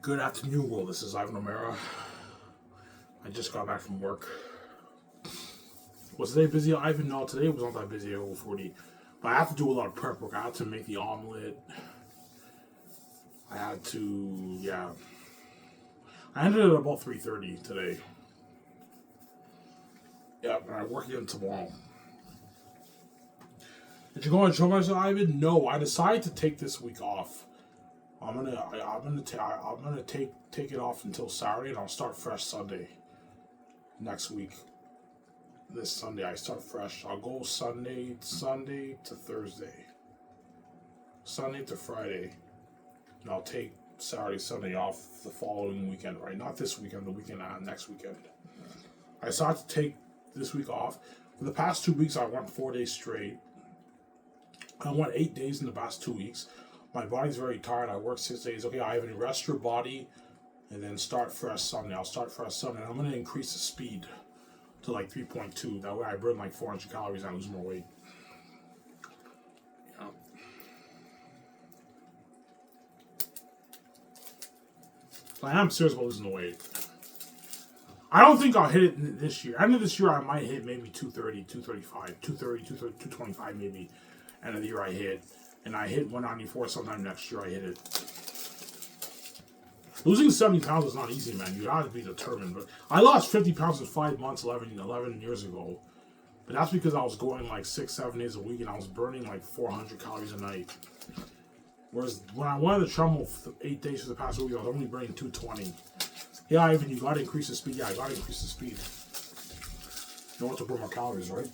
Good afternoon, world. This is Ivan O'Mara. I just got back from work. Was today busy, Ivan? No, today was not that busy at 40. But I have to do a lot of prep work. I had to make the omelet. I had to, yeah. I ended at about 3:30 today. Yeah, and I work again tomorrow. Did you go on show myself, Ivan? No, I decided to take this week off. I'm gonna take it off until Saturday, and I'll start fresh Sunday. Next week, this Sunday I start fresh. I'll go Sunday to Thursday, Sunday to Friday, and I'll take Saturday, Sunday off the following weekend. Right, not this weekend, the weekend next weekend. I decided to take this week off. For the past 2 weeks, I went 4 days straight. I went 8 days in the past 2 weeks. My body's very tired. I work 6 days. Okay, I have to rest your body and then start fresh Sunday. I'll start fresh Sunday. And I'm going to increase the speed to like 3.2. That way I burn like 400 calories and I lose more weight. Yeah. So I am serious about losing the weight. I don't think I'll hit it this year. End of this year, I might hit maybe 230, 235, 230, 225 maybe. End of the year, I hit. And I hit 194 sometime next year. I hit it. Losing 70 pounds is not easy, man. You gotta be determined. But I lost 50 pounds in 5 months 11 years ago. But that's because I was going like 6-7 days a week and I was burning like 400 calories a night. Whereas when I went on the treadmill for 8 days for the past week, I was only burning 220. Yeah, Ivan, you gotta increase the speed. Yeah, I gotta increase the speed. You want to burn more calories, right?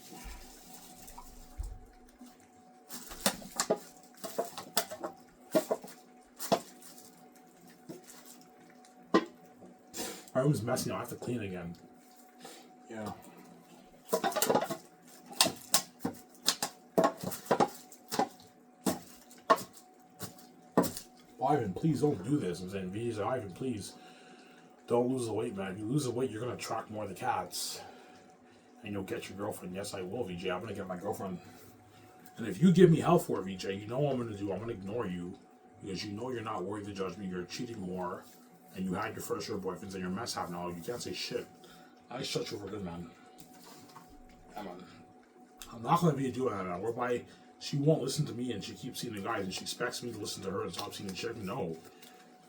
My room's messy now. I have to clean it again. Yeah. Ivan, please don't do this. I'm saying, Visa, Ivan, please don't lose the weight, man. If you lose the weight, you're going to attract more of the cats. And you'll get your girlfriend. Yes, I will, VJ. I'm going to get my girlfriend. And if you give me hell for it, VJ, you know what I'm going to do. I'm going to ignore you. Because you know you're not worthy to judge me. You're cheating more. And you had your first year boyfriends and your mess happened now. You can't say shit. I shut you for good, man. Come on. I'm not going to be doing that now. Whereby she won't listen to me and she keeps seeing the guys and she expects me to listen to her and stop seeing the chick. No.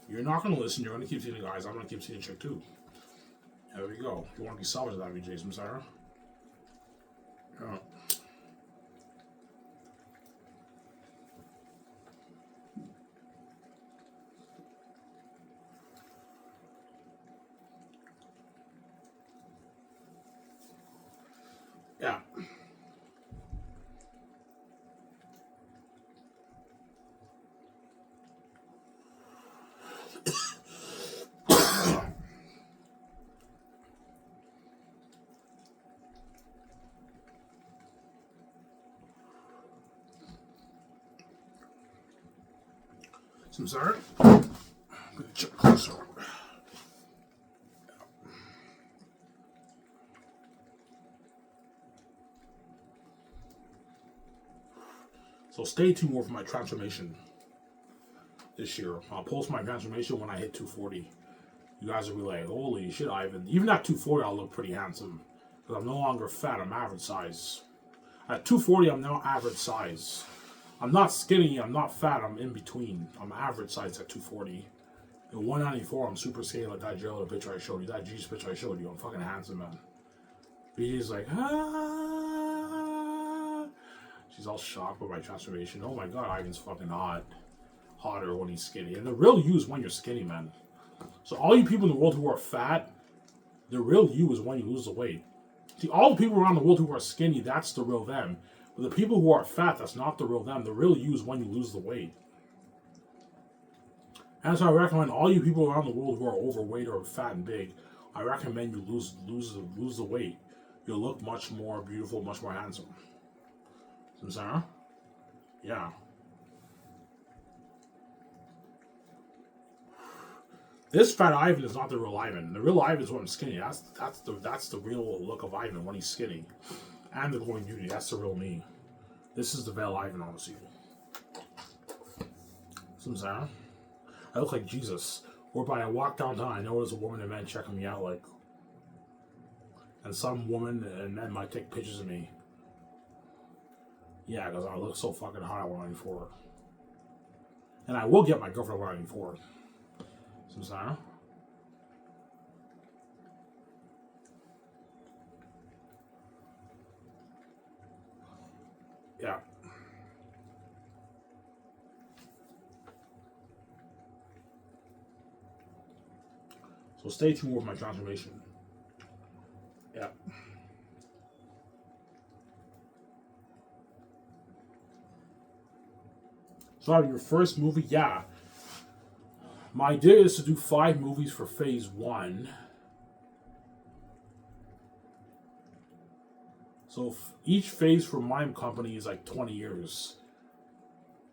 You're not going to listen. You're going to keep seeing the guys. I'm going to keep seeing the chick too. There we go. You want to be salvaged that, VJ, Sarah? Yeah. Yeah. Some sorry. I'm gonna check closer. So stay tuned more for my transformation this year. I'll post my transformation when I hit 240. You guys will be like, holy shit, Ivan. Even at 240, I'll look pretty handsome. Because I'm no longer fat, I'm average size. At 240, I'm now average size. I'm not skinny, I'm not fat, I'm in between. I'm average size at 240. At 194, I'm super skinny like that Jello picture I showed you. That Jesus picture I showed you. I'm fucking handsome, man. BJ's like, ah. She's all shocked with my transformation. Oh my god, Ivan's fucking hot. Hotter when he's skinny. And the real you is when you're skinny, man. So all you people in the world who are fat, the real you is when you lose the weight. See, all the people around the world who are skinny, that's the real them. But the people who are fat, that's not the real them. The real you is when you lose the weight. And so I recommend all you people around the world who are overweight or fat and big, I recommend you lose the weight. You'll look much more beautiful, much more handsome. Sarah? Yeah. This fat Ivan is not the real Ivan. The real Ivan is when I'm skinny. That's the real look of Ivan when he's skinny. And the glowing beauty. That's the real me. This is the veil Ivan, honestly. Sarah? I look like Jesus Or by I walk downtown, I know there's a woman and men checking me out, like, and some woman and men might take pictures of me. Yeah, because I look so fucking hot at 194. And I will get my girlfriend at 194. Samsara. Yeah. So stay tuned with my transformation. Yeah. So your first movie, yeah. My idea is to do 5 movies for phase 1. So each phase for my company is like 20 years.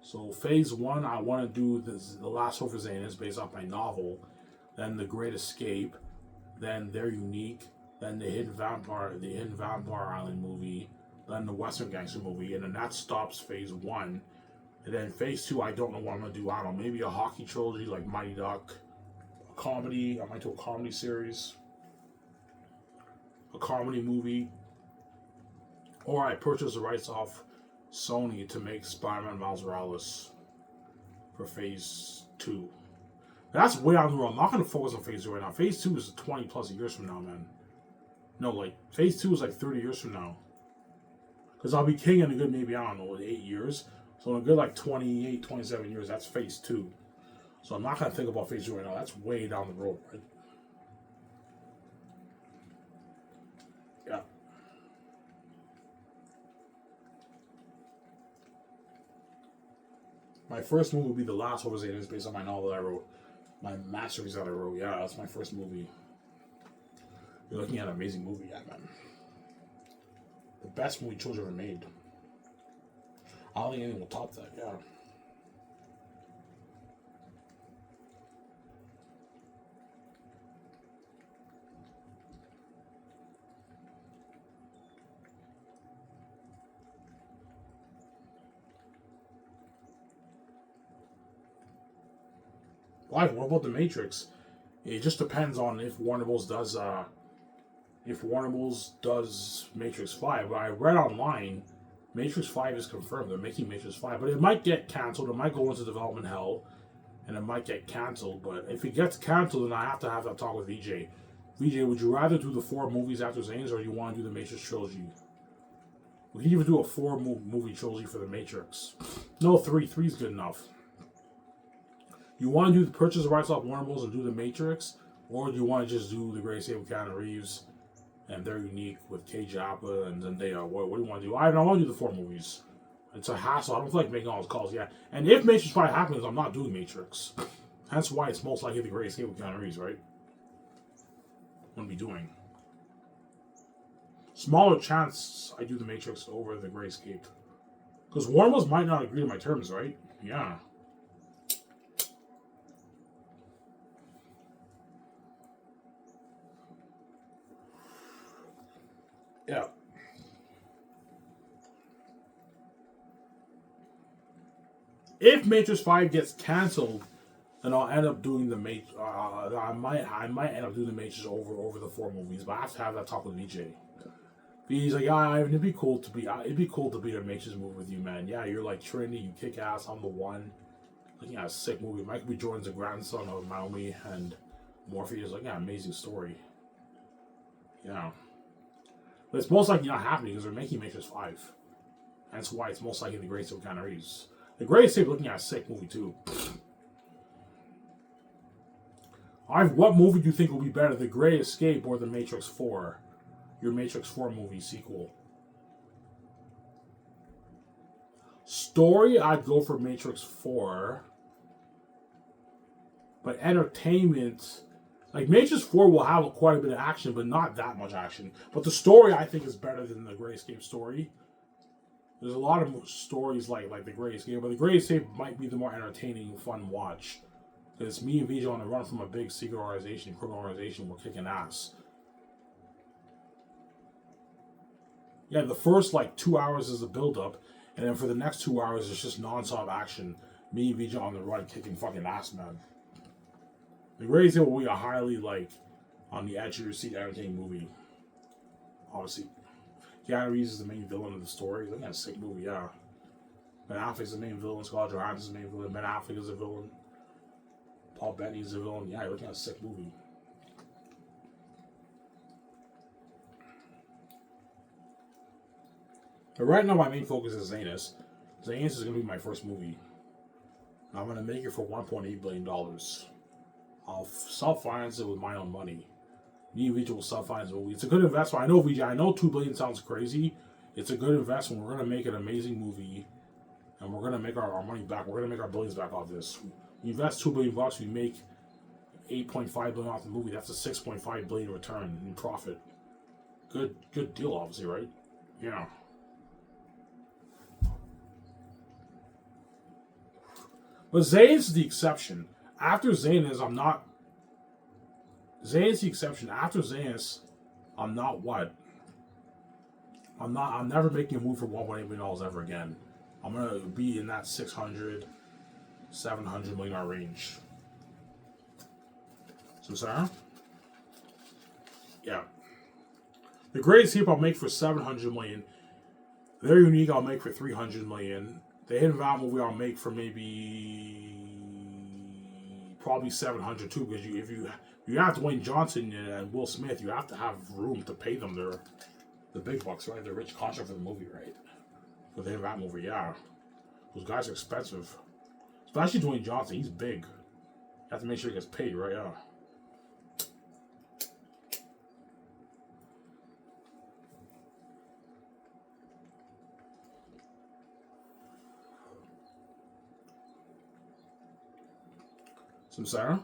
So phase 1, I want to do The Last Hope for Xanus based off my novel. Then The Great Escape. Then They're Unique. Then the Hidden Vampire Island movie. Then the Western Gangster movie. And then that stops phase 1. And then phase 2, I don't know what I'm going to do. I don't know, maybe a hockey trilogy like Mighty Duck. A comedy. I might do a comedy series. A comedy movie. Or I purchase the rights off Sony to make Spider-Man Miles Morales for phase 2. That's way out the road. I'm not going to focus on phase 2 right now. Phase 2 is 20 plus years from now, man. No, like, phase 2 is like 30 years from now. Because I'll be king in a good, maybe, I don't know, 8 years. So in a good, like, 28, 27 years, that's phase 2. So I'm not going to think about phase 2 right now. That's way down the road, right? Yeah. My first movie will be The Last Hope for Xanus based on my novel that I wrote. My masterpiece that I wrote. Yeah, that's my first movie. You're looking at an amazing movie, yeah, man. The best movie children ever made. I don't think anything will top that, yeah. What about The Matrix? It just depends on if Warner Bros. does Matrix 5. But I read online, Matrix 5 is confirmed. They're making Matrix 5. But it might get cancelled. It might go into development hell. And it might get cancelled. But if it gets cancelled, then I have to have that talk with VJ. VJ, would you rather do the 4 movies after Xanus, or do you want to do the Matrix trilogy? We can even do a 4-movie trilogy for the Matrix. No, 3. 3 is good enough. You want to do the purchase of rights off Warner Bros. And do the Matrix, or do you want to just do The Great Escape with Keanu Reeves and They're Unique with Kay Japa and Zendaya? What do you want to do? I don't want to do the 4 movies. It's a hassle. I don't feel like making all those calls yet. And if Matrix 5 happens, I'm not doing Matrix. Hence why it's most likely The Great Escape with Keanu Reeves, right? I'm going to be doing. Smaller chance I do the Matrix over The Great Escape. Because Warner Bros. Might not agree to my terms, right? Yeah. Yeah. If Matrix 5 gets cancelled, then I'll end up doing the Matrix. I might end up doing the Matrix over the 4 movies, but I have to have that talk with VJ. He's like, yeah, Ivan, it'd be cool to be a Matrix movie with you, man. Yeah, you're like Trinity, you kick ass. I'm the one. Like, yeah, a sick movie. Michael B. Jordan's the grandson of Naomi, and Morpheus. Like, yeah, amazing story. Yeah. But it's most likely not happening because they're making Matrix 5. That's why it's most likely The Great Escape with Keanu Reeves. The Great Escape looking at a sick movie too. What movie do you think will be better, The Great Escape or The Matrix 4? Your Matrix 4 movie sequel. Story, I'd go for Matrix 4. But entertainment, like Matrix 4 will have quite a bit of action, but not that much action. But the story, I think, is better than the Great Escape story. There's a lot of stories like the Great Escape, but the Great Escape might be the more entertaining, fun watch. Because me and VJ on the run from a big secret organization, criminal organization, we're kicking ass. Yeah, the first 2 hours is a build-up, and then for the next 2 hours, it's just non-stop action. Me and VJ on the run kicking fucking ass, man. The Greatest Hit will be a highly, like, on the edge of your seat entertaining movie. Obviously. Keanu Reeves is the main villain of the story. Look at that sick movie, yeah. Ben Affleck's the main villain. Scarlett Johansson's the main villain. Ben Affleck is the villain. Paul Bettany's the villain. Yeah, you're looking at a sick movie. But right now, my main focus is Xanus. Xanus is going to be my first movie. I'm going to make it for $1.8 billion. I'll self-finance it with my own money. Me and VJ will self-finance the movie. It's a good investment. I know, VJ, I know $2 billion sounds crazy. It's a good investment. We're going to make an amazing movie. And we're going to make our money back. We're going to make our billions back off this. We invest $2 billion, we make $8.5 billion off the movie. That's a $6.5 billion return in profit. Good deal, obviously, right? Yeah. But Xanus is the exception. After Xanus, I'm not. Xanus is the exception. After Xanus, I'm not what? I'm never making a move for $1.8 billion ever again. I'm going to be in that $600, $700 million range. So, Sarah? Yeah. The Greatest Hit I'll make for $700 million. Very Unique I'll make for $300 million. The Hidden Valve movie I'll make for probably $700 too, because if you have Dwayne Johnson and Will Smith, you have to have room to pay them the big bucks, right? The rich contract for the movie, right? For the Hidden Valve movie, yeah. Those guys are expensive. Especially Dwayne Johnson, he's big. You have to make sure he gets paid, right? Yeah. Some Sarah?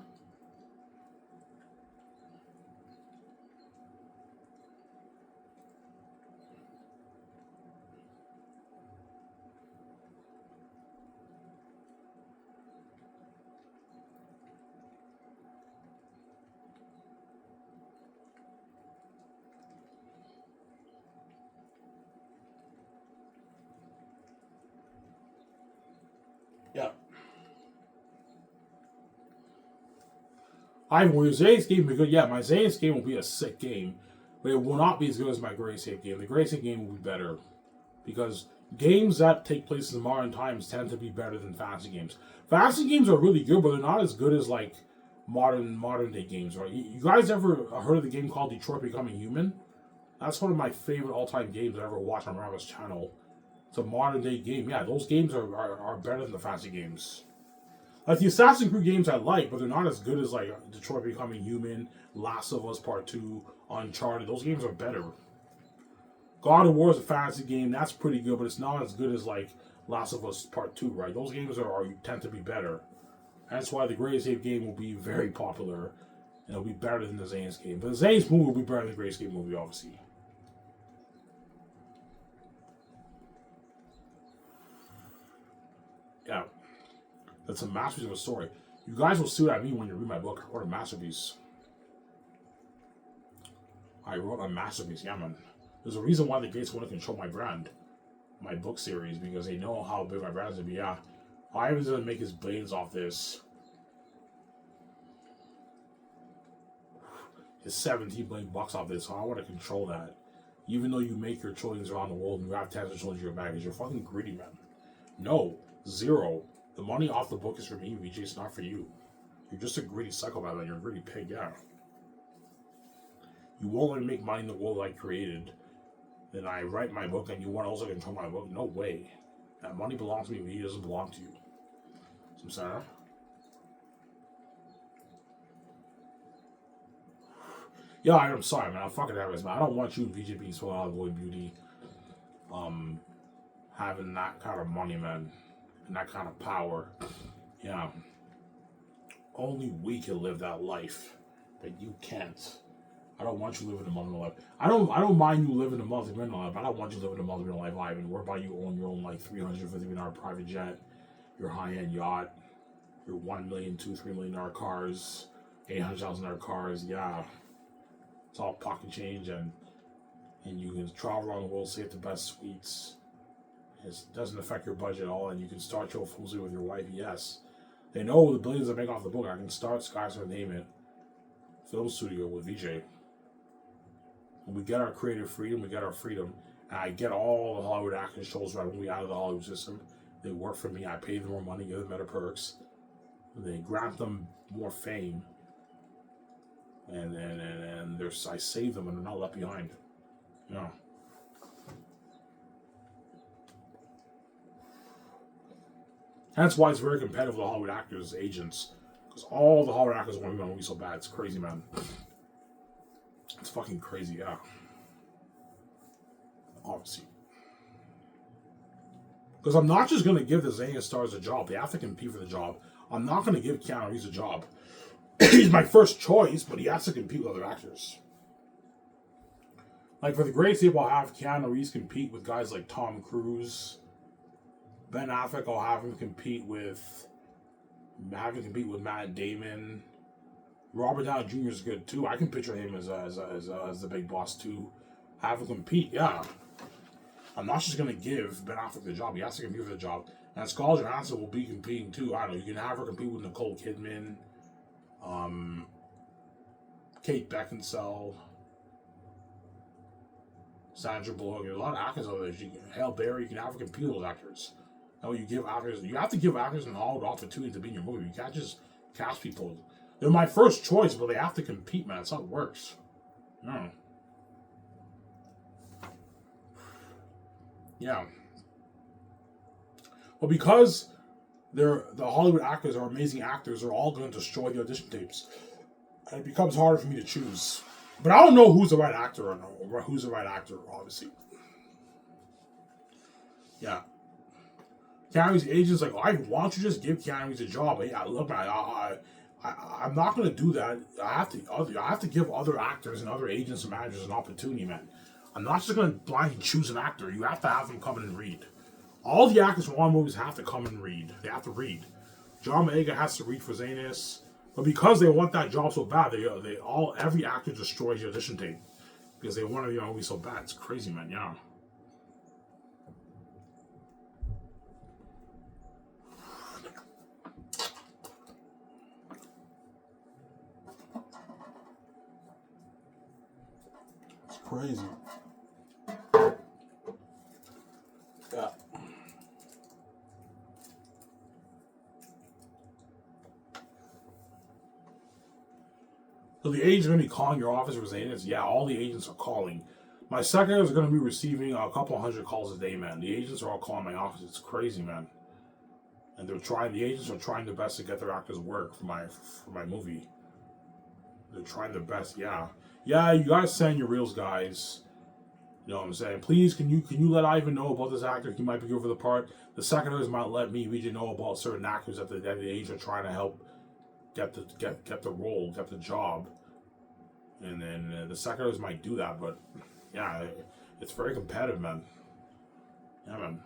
Yeah. Xanus game will be good. Yeah, my Xanus game will be a sick game, but it will not be as good as my Greatest Hit game. The Greatest Hit game will be better because games that take place in modern times tend to be better than fantasy games. Fantasy games are really good, but they're not as good as like modern day games, right? You guys ever heard of the game called Detroit Becoming Human? That's one of my favorite all time games I ever watched on Rabbit's channel. It's a modern day game. Yeah, those games are better than the fantasy games. Like the Assassin's Creed games I like, but they're not as good as like Detroit Becoming Human, Last of Us Part 2, Uncharted. Those games are better. God of War is a fantasy game. That's pretty good, but it's not as good as like Last of Us Part 2, right? Those games tend to be better. That's why the Greatest Hit game will be very popular, and it'll be better than the Xanus game. But the Xanus movie will be better than the Greatest Hit movie, obviously. Yeah. That's a masterpiece of a story. You guys will see what I mean when you read my book. I wrote a masterpiece. I wrote a masterpiece, yeah, man. There's a reason why the Gates want to control my brand, my book series, because they know how big my brand is going to be. Yeah, Ivan's going to make his billions off this. His 17 billion bucks off this, so I want to control that. Even though you make your trillions around the world and you have tens of trillions in your bag, you're fucking greedy, man. No, zero. The money off the book is for me, VJ. It's not for you. You're just a greedy psychopath, man. You're a greedy pig, yeah. You won't let me make money in the world I created. Then I write my book and you want to also control my book? No way. That money belongs to me, VJ. It doesn't belong to you. Some Sarah? Yeah, I'm sorry, man. I'm fucking nervous, man. I don't want you and VJ being so out of Boy Beauty. Having that kind of money, man. And that kind of power. Yeah. Only we can live that life. But you can't. I don't want you living a multi-million life. I don't mind you living a multi-million life, but I don't want you living a multi-million life, Ivan. Whereby you own your own like $350 million private jet, your high-end yacht, your $1 million, $2, $3 million cars, $800,000 cars. Yeah, it's all pocket change, and you can travel around the world, stay at the best suites. It doesn't affect your budget at all, and you can start your foolery with your wife. Yes, They know the billions I make off the book. I can start Sky's Entertainment film studio with VJ. When we get our creative freedom, we get our freedom. And I get all the Hollywood action shows right when we out of the Hollywood system. They work for me. I pay them more money, give them better perks. They grant them more fame. And I save them and they're not left behind. Yeah. That's why it's very competitive with the Hollywood actors, agents. Because all the Hollywood actors want to be on a movie so bad. It's crazy, man. It's fucking crazy, yeah. Obviously. Because I'm not just going to give the Xanus stars a job. They have to compete for the job. I'm not going to give Keanu Reeves a job. He's my first choice, but he has to compete with other actors. Like, for the greatest people, I'll have Keanu Reeves compete with guys like Tom Cruise. Ben Affleck, I'll have him compete with Matt Damon. Robert Downey Jr. is good too. I can picture him as the big boss too. Have him compete, yeah. I'm not just gonna give Ben Affleck the job. He has to compete for the job. And Scarlett Johansson will be competing too. I don't know. You can have her compete with Nicole Kidman, Kate Beckinsale, Sandra Bullock. There's a lot of actors out there. Halle Berry. You can have her compete with those actors. Now you have to give actors an all opportunity to be in your movie. You can't just cast people. They're my first choice, but they have to compete, man. That's how it works. No. Yeah. Well, because the Hollywood actors are amazing actors, they're all going to destroy the audition tapes. And it becomes harder for me to choose. But I don't know who's the right actor or who's the right actor, obviously. Yeah. Keanu Reeves' agent's like, why don't you just give Keanu Reeves a job? But yeah, look, man, I'm not going to do that. I have to give other actors and other agents and managers an opportunity, man. I'm not just going to blindly choose an actor. You have to have them come in and read. All the actors from all movies have to come and read. They have to read. John Boyega has to read for Xanus. But because they want that job so bad, every actor destroys the audition tape. Because they want to be on a movie so bad. It's crazy, man, yeah. It's crazy. Yeah. So the agent's going to be calling your office for Xanus? Yeah, all the agents are calling. My secretaries are going to be receiving a couple hundred calls a day, man. The agents are all calling my office. It's crazy, man. And the agents are trying their best to get their actors work for my movie. They're trying their best, yeah. Yeah, you guys send your reels, guys. You know what I'm saying? Please, can you let Ivan know about this actor? He might be good for the part. The secretaries might let me, we know about certain actors that the agents are trying to help get the role, get the job. And then the secretaries might do that, but yeah, it's very competitive, man. Yeah, man.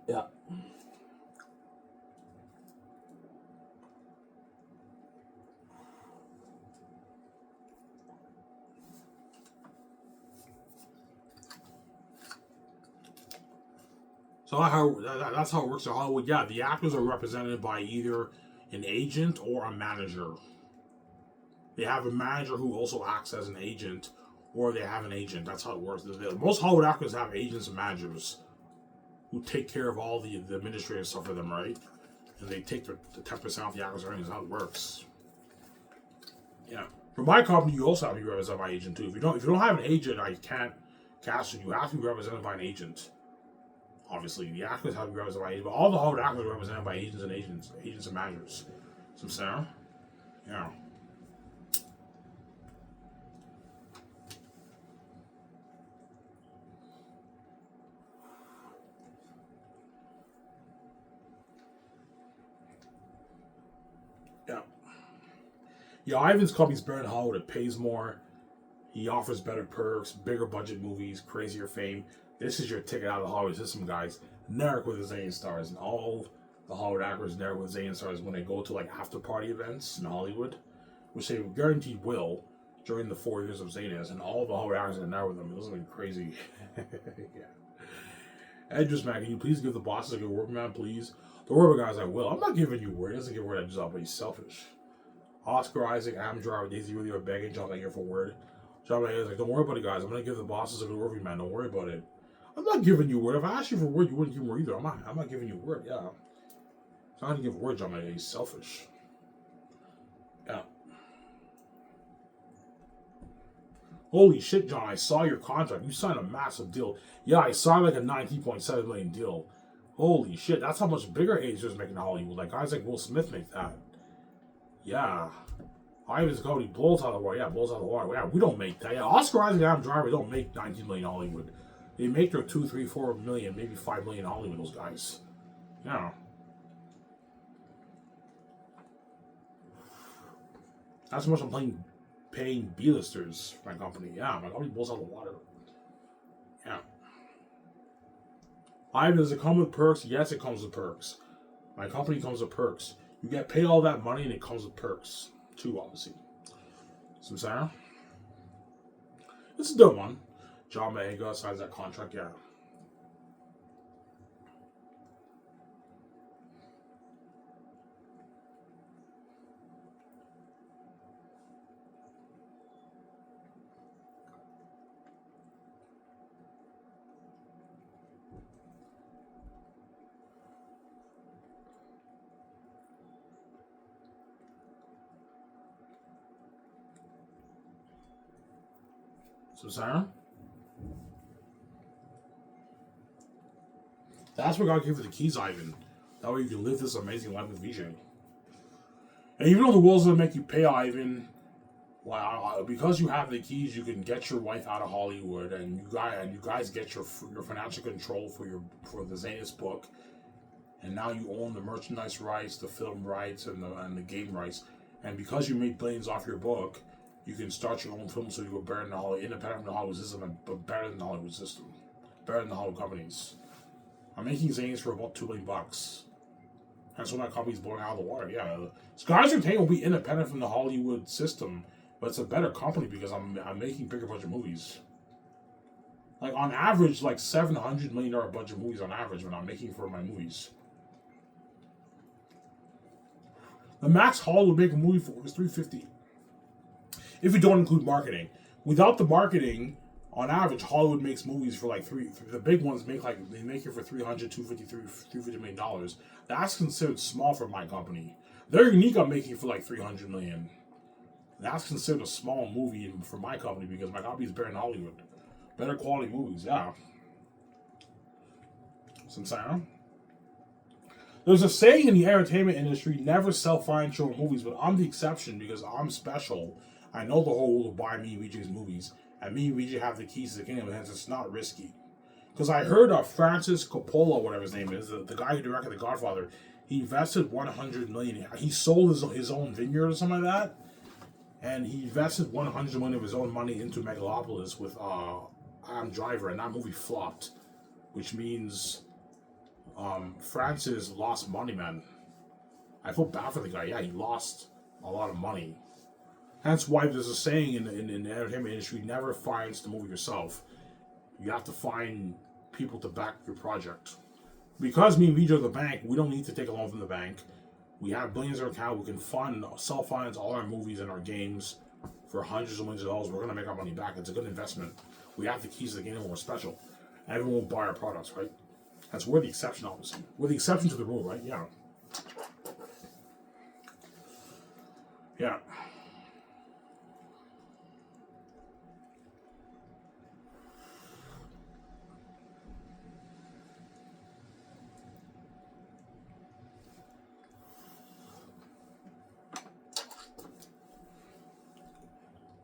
Yeah. So that's how it works in Hollywood. Yeah, the actors are represented by either an agent or a manager. They have a manager who also acts as an agent, or they have an agent. That's how it works. Most Hollywood actors have agents and managers who take care of all the administrative stuff for them, right? And they take the 10% off the actors' earnings. That's how it works. Yeah. For my company, you also have to be represented by an agent too. If you don't have an agent, I can't cast you. You have to be represented by an agent. Obviously, the actors have to be represented by agents, but all the Hollywood actors are represented by agents and managers. Some Sarah? Yeah. Yeah. Yeah, Ivan's company's better in Hollywood. It pays more. He offers better perks, bigger budget movies, crazier fame. This is your ticket out of the Hollywood system, guys. Network with the Xanus stars, and all the Hollywood actors network with Xanus stars when they go to like after party events in Hollywood, which they guaranteed will. during the 4 years of Xanus, and all the whole actors in there with them. It was like crazy. Yeah. Edris, man, can you please give the bosses a good word, man, please? The word guys, I will. I'm not giving you word. He doesn't give word at job, but he's selfish. Oscar Isaac, Adam Driver, Daisy really are begging John here for word. John is like, don't worry about it, guys. I'm gonna give the bosses a good word, man. Don't worry about it. I'm not giving you word. If I asked you for word, you wouldn't give me word either. I'm not giving you word. Yeah. So I'm not gonna give word, John. He's selfish. Yeah. Holy shit, John, I saw your contract. You signed a massive deal. Yeah, I signed like a $19.7 million deal. Holy shit, that's how much bigger actors making in Hollywood. Like guys like Will Smith make that. Yeah. Ivan's Cody blows out of the water. Yeah, blows out of the water. Yeah, we don't make that. Yeah, Oscar Isaac and Adam Driver don't make 19 million Hollywood. They make their 2, 3, 4 million, maybe 5 million Hollywood, those guys. Yeah. That's how much I'm paying B-listers for my company. Yeah, my company blows out of the water. Yeah. Ivan, does it come with perks? Yes, it comes with perks. My company comes with perks. You get paid all that money and it comes with perks. Too, obviously. Some Sarah? It's a good one. John Maega signs that contract, yeah. Some Sarah? That's what God gave you the keys, Ivan. That way you can live this amazing life with VJ. And even though the world's gonna make you pay, Ivan, well, because you have the keys, you can get your wife out of Hollywood, and you guys get your financial control for the Xanus book, and now you own the merchandise rights, the film rights, and the game rights. And because you made billions off your book, you can start your own film studio better than the Hollywood, independent from the Hollywood system, but better than the Hollywood system, better than the Hollywood companies. I'm making Xanus for about $2 million. That's when that company's blowing out of the water. Yeah, Skies Entertainment will be independent from the Hollywood system, but it's a better company because I'm making bigger budget movies. Like on average, like $700 million budget movies on average when I'm making for my movies. The max Hollywood make a movie for is $350. If you don't include marketing, without the marketing, on average, Hollywood makes movies for like the big ones make it for $350 million. That's considered small for my company. They're unique. I'm making for like $300 million. That's considered a small movie for my company because my company is better in Hollywood, better quality movies. Yeah. Some sound. There's a saying in the entertainment industry: never self-finance your movies, but I'm the exception because I'm special. I know the whole world will buy me and VJ's movies. And me and VJ have the keys to the kingdom, and hence it's not risky. Because I heard Francis Coppola, whatever his name is, the guy who directed The Godfather, he invested $100 million. He sold his own vineyard or something like that, and he invested $100 million of his own money into Megalopolis with Adam Driver, and that movie flopped, which means Francis lost money, man. I feel bad for the guy. Yeah, he lost a lot of money. That's why there's a saying in the entertainment industry: never finance the movie yourself. You have to find people to back your project. Because me and VJ are the bank, we don't need to take a loan from the bank. We have billions in our account. We can self-finance all our movies and our games for hundreds of millions of dollars. We're going to make our money back. It's a good investment. We have the keys to the game and we're special. Everyone will buy our products, right? We're the exception, obviously. We're the exception to the rule, right? Yeah. Yeah.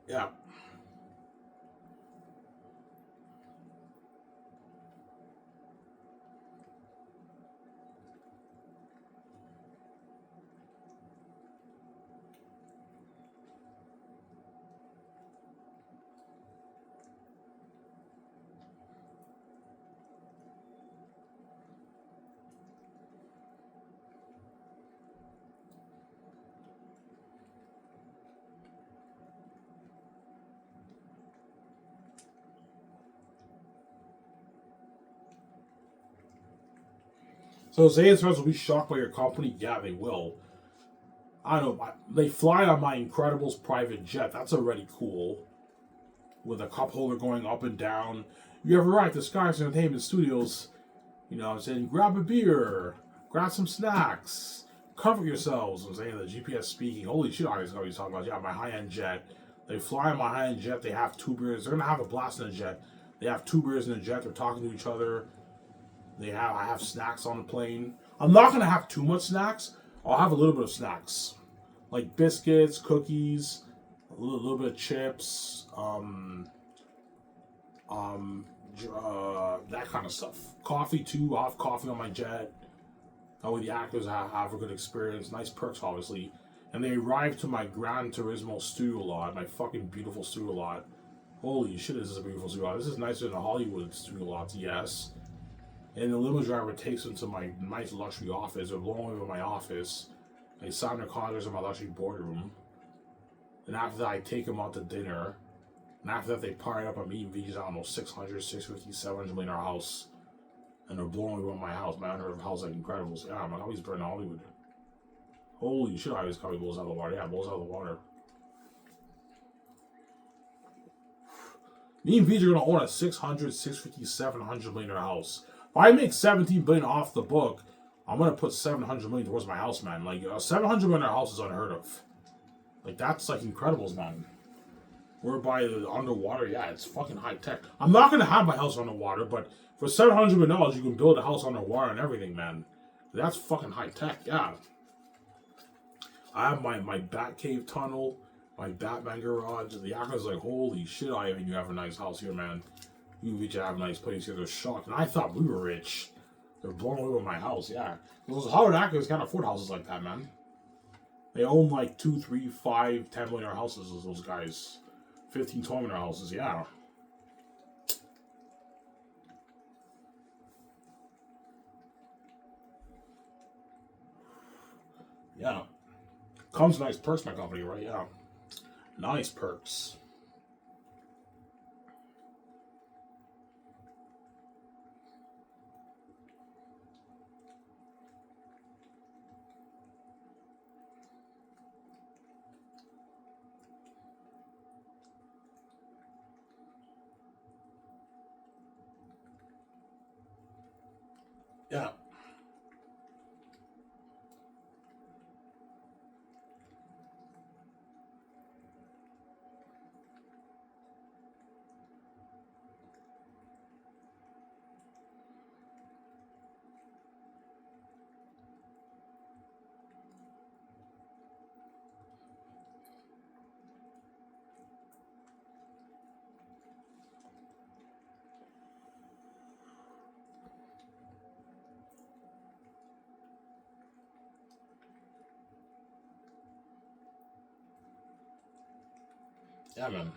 Yeah. So Xanus fans will be shocked by your company? Yeah, they will. I don't know. They fly on my Incredibles private jet. That's already cool. With a cup holder going up and down. You ever ride the Skies Entertainment Studios? You know what I'm saying? Grab a beer. Grab some snacks. Comfort yourselves. I'm saying the GPS speaking. Holy shit, I was talking about. Yeah, my high-end jet. They fly on my high-end jet. They have 2 beers. They're going to have a blast in the jet. They have 2 beers in the jet. They're talking to each other. I have snacks on the plane. I'm not going to have too much snacks. I'll have a little bit of snacks. Like biscuits, cookies, a little bit of chips, that kind of stuff. Coffee too. I'll have coffee on my jet. That way the actors have a good experience. Nice perks, obviously. And they arrive to my Gran Turismo studio lot, my fucking beautiful studio lot. Holy shit, this is a beautiful studio lot. This is nicer than a Hollywood studio lot, yes. And the limo driver takes them to my nice luxury office. They're blowing over my office. They sign their contracts in my luxury boardroom. And after that, I take them out to dinner. And after that, they party up. I'm eating veggies. I don't know, 600, 650, 700 million house. And they're blowing over my house. My unheard of house like Incredibles. Yeah, I'm always burning Hollywood. Holy shit, I always call me blows out of the water. Yeah, blows out of the water. Me and VJ are going to own a 600, 650, 700 million house. If I make 17 billion off the book, I'm going to put 700 million towards my house, man. Like, a 700 million house is unheard of. Like, that's like Incredibles, man. We're by the underwater. Yeah, it's fucking high tech. I'm not going to have my house underwater, but for $700 million, you can build a house underwater and everything, man. That's fucking high tech, yeah. I have my Batcave tunnel, my Batman garage. The actor's like, holy shit, Ivan, you have a nice house here, man. You each have a nice place here. They're shocked. And I thought we were rich. They're blown away with my house, yeah. Those Hollywood actors can't afford houses like that, man. They own like 2, 3, 5, 10 million houses, those guys. 15, 12 million houses, yeah. Yeah. Comes nice perks, my company, right? Yeah. Nice perks. Yeah. Yeah, man.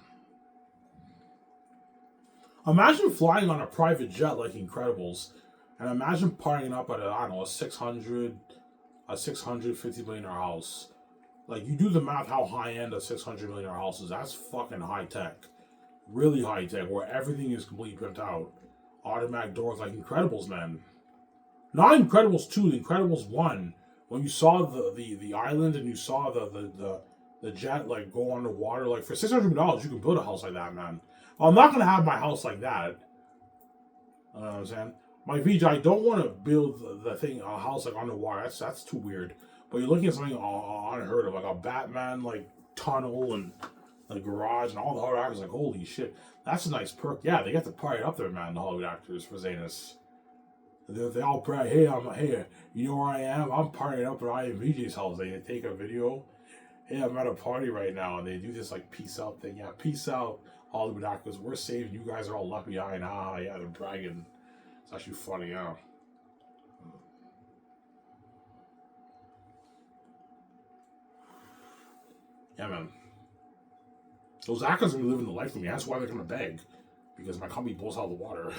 Imagine flying on a private jet like Incredibles, and imagine partying up at I don't know, a 650 million house. Like, you do the math how high end a 600 million house is. That's fucking high tech. Really high tech, where everything is completely pimped out. Automatic doors like Incredibles, man. Not Incredibles 2, Incredibles 1. When you saw the island and you saw the jet like go underwater, like for $600 you can build a house like that, man. I'm not gonna have my house like that. You know what I'm saying? My VJ, I don't want to build the thing a house like underwater. That's too weird. But you're looking at something unheard of, like a Batman like tunnel and the garage and all the Hollywood actors. Like, holy shit, that's a nice perk. Yeah, they get to party up there, man. The Hollywood actors for Xanus. They all brag, hey, you know where I am? I'm partying up at IMVJ's house. They take a video. Hey, I'm at a party right now, and they do this like peace out thing. Yeah, peace out, Hollywood actors. We're saving you guys are all left behind. Yeah, they're bragging. It's actually funny, yeah. Yeah, man. Those actors are gonna be living the life for me. That's why they're gonna beg, because my company blows out of the water.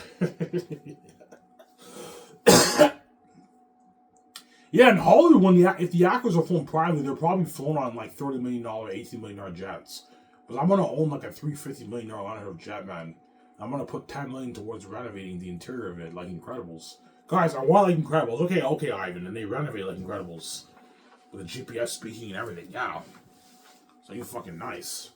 Yeah, in Hollywood, if the actors are flown privately, they're probably flown on like $30 million, $18 million jets. But I'm gonna own like a $350 million jet, man. I'm gonna put $10 million towards renovating the interior of it, like Incredibles. Guys, I want like Incredibles. Okay, Ivan, and they renovate like Incredibles with the GPS speaking and everything. Yeah, so you fucking nice.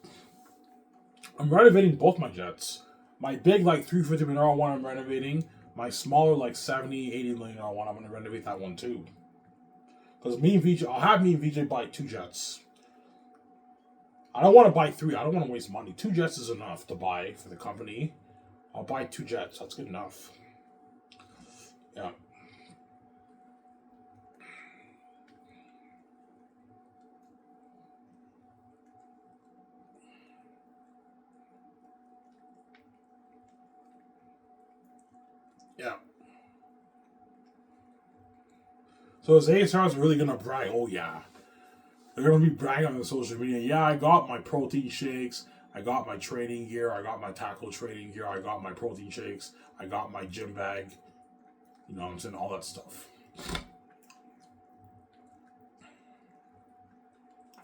I'm renovating both my jets. My big like 350 million one I'm renovating. My smaller like 70, 80 million one I'm gonna renovate that one too. Because I'll have me and VJ buy 2 jets. I don't want to buy 3. I don't want to waste money. 2 jets is enough to buy for the company. I'll buy 2 jets. That's good enough. Yeah. Yeah. So is ASRs really gonna brag? Oh yeah. They're gonna be bragging on the social media. Yeah, I got my protein shakes. I got my training gear. I got my tackle training gear. I got my protein shakes. I got my gym bag. You know what I'm saying? All that stuff.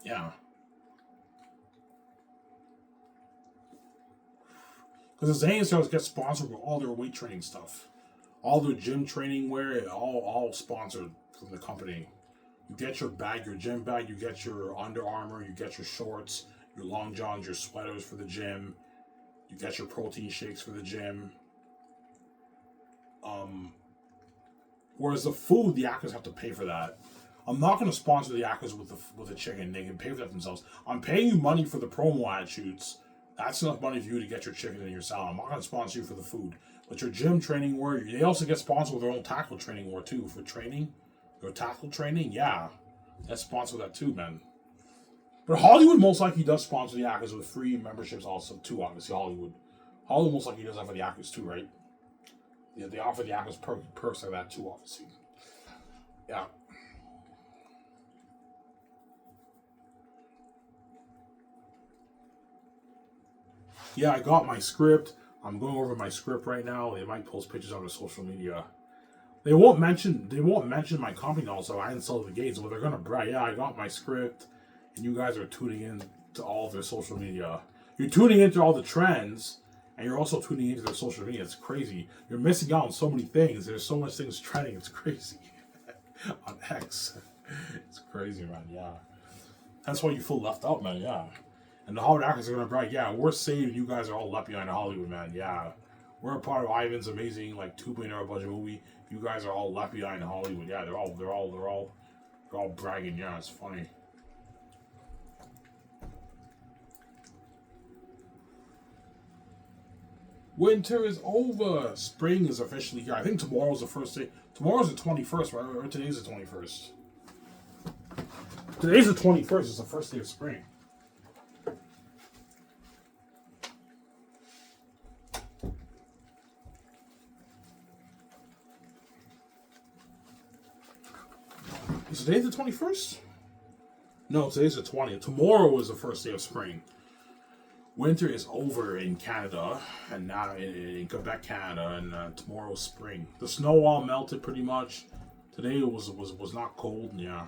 Yeah. Because the ASRs get sponsored with all their weight training stuff. All their gym training wear, all sponsored from the company. You get your bag, your gym bag, you get your Under Armour, you get your shorts, your long johns, your sweaters for the gym, you get your protein shakes for the gym. Whereas the food, the actors have to pay for that. I'm not going to sponsor the actors with the chicken. They can pay for that themselves. I'm paying you money for the promo ad shoots. That's enough money for you to get your chicken and your salad. I'm not going to sponsor you for the food. But your gym training wear, they also get sponsored with their own tackle training wear too for training. Their tackle training, yeah. That's sponsored that too, man. But Hollywood most likely does sponsor the actors with free memberships also too, obviously, Hollywood. Hollywood most likely does that for the actors too, right? Yeah, they offer the actors perks like that too, obviously. Yeah. Yeah, I got my script. I'm going over my script right now. They might post pictures on their social media. They won't mention my company also. I didn't sell the gates, but they're gonna brag. Yeah, I got my script, and you guys are tuning in to all of their social media. You're tuning into all the trends, and you're also tuning into their social media. It's crazy. You're missing out on so many things. There's so much things trending. It's crazy on X. It's crazy, man. Yeah, that's why you feel left out, man. Yeah. And the Hollywood actors are gonna brag, yeah, we're saved. You guys are all left behind in Hollywood, man. Yeah, we're a part of Ivan's amazing like $2 billion budget movie. You guys are all left behind in Hollywood. Yeah, they're all bragging. Yeah, it's funny. Winter is over. Spring is officially here. I think tomorrow's the first day. Tomorrow's the 21st, right? Or today's the 21st. Today's the 21st. It's the first day of spring. Is today the 21st? No, today's the 20th. Tomorrow is the first day of spring. Winter is over in Canada, and now in Quebec, Canada, and tomorrow's spring. The snow all melted pretty much. Today it was not cold, yeah.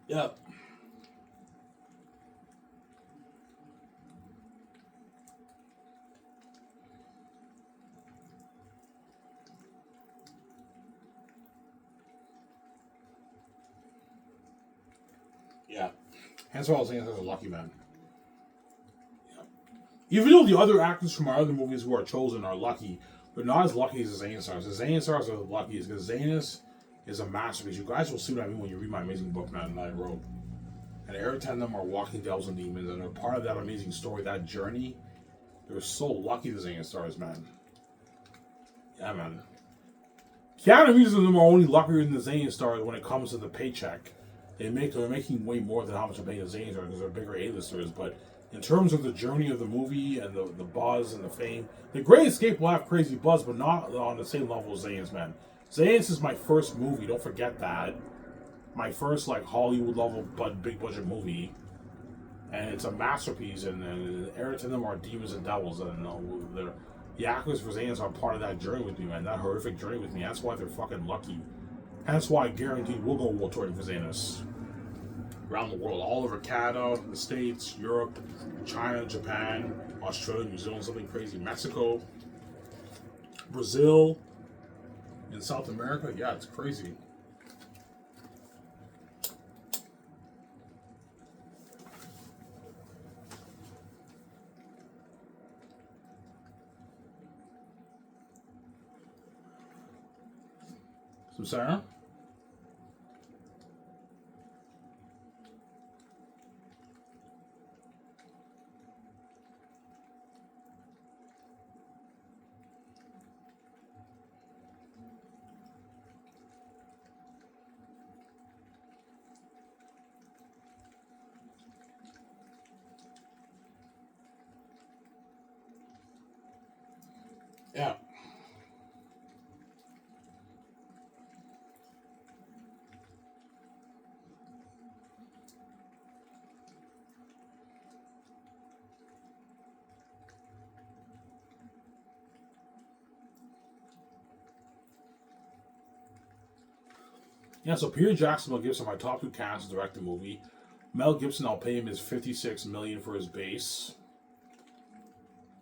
Yeah. Yeah. Hence why I was saying that's a lucky man. Yeah. Even though the other actors from our other movies who are chosen are lucky, they're not as lucky as the Xanus. The Xanus are the luckiest because Xanus is a masterpiece. You guys will see what I mean when you read my amazing book, man, that I wrote. And every 10 of them are walking devils and demons, and they're part of that amazing story, that journey. They're so lucky, the Xanus stars, man. Yeah, man. Keanu Reeves and them are only luckier than the Xanus stars when it comes to the paycheck. They're making way more than how much I'm paying the Zanes are because they're bigger A-listers. But in terms of the journey of the movie and the buzz and the fame, The Great Escape will have crazy buzz, but not on the same level as Zanes, man. Zanes is my first movie. Don't forget that. My first like Hollywood level but big budget movie, and it's a masterpiece. And Eric and them are demons and devils, and the actors for Zanes are part of that journey with me, man. That horrific journey with me. That's why they're fucking lucky. That's why I guarantee we'll go world touring for Xanus. Around the world, all over Canada, the States, Europe, China, Japan, Australia, New Zealand, something crazy, Mexico, Brazil, in South America. Yeah, it's crazy. So, Sarah? Yeah. Yeah, so Peter Jackson, Mel Gibson, my top two casts to direct the movie. Mel Gibson, I'll pay him his $56 million for his base.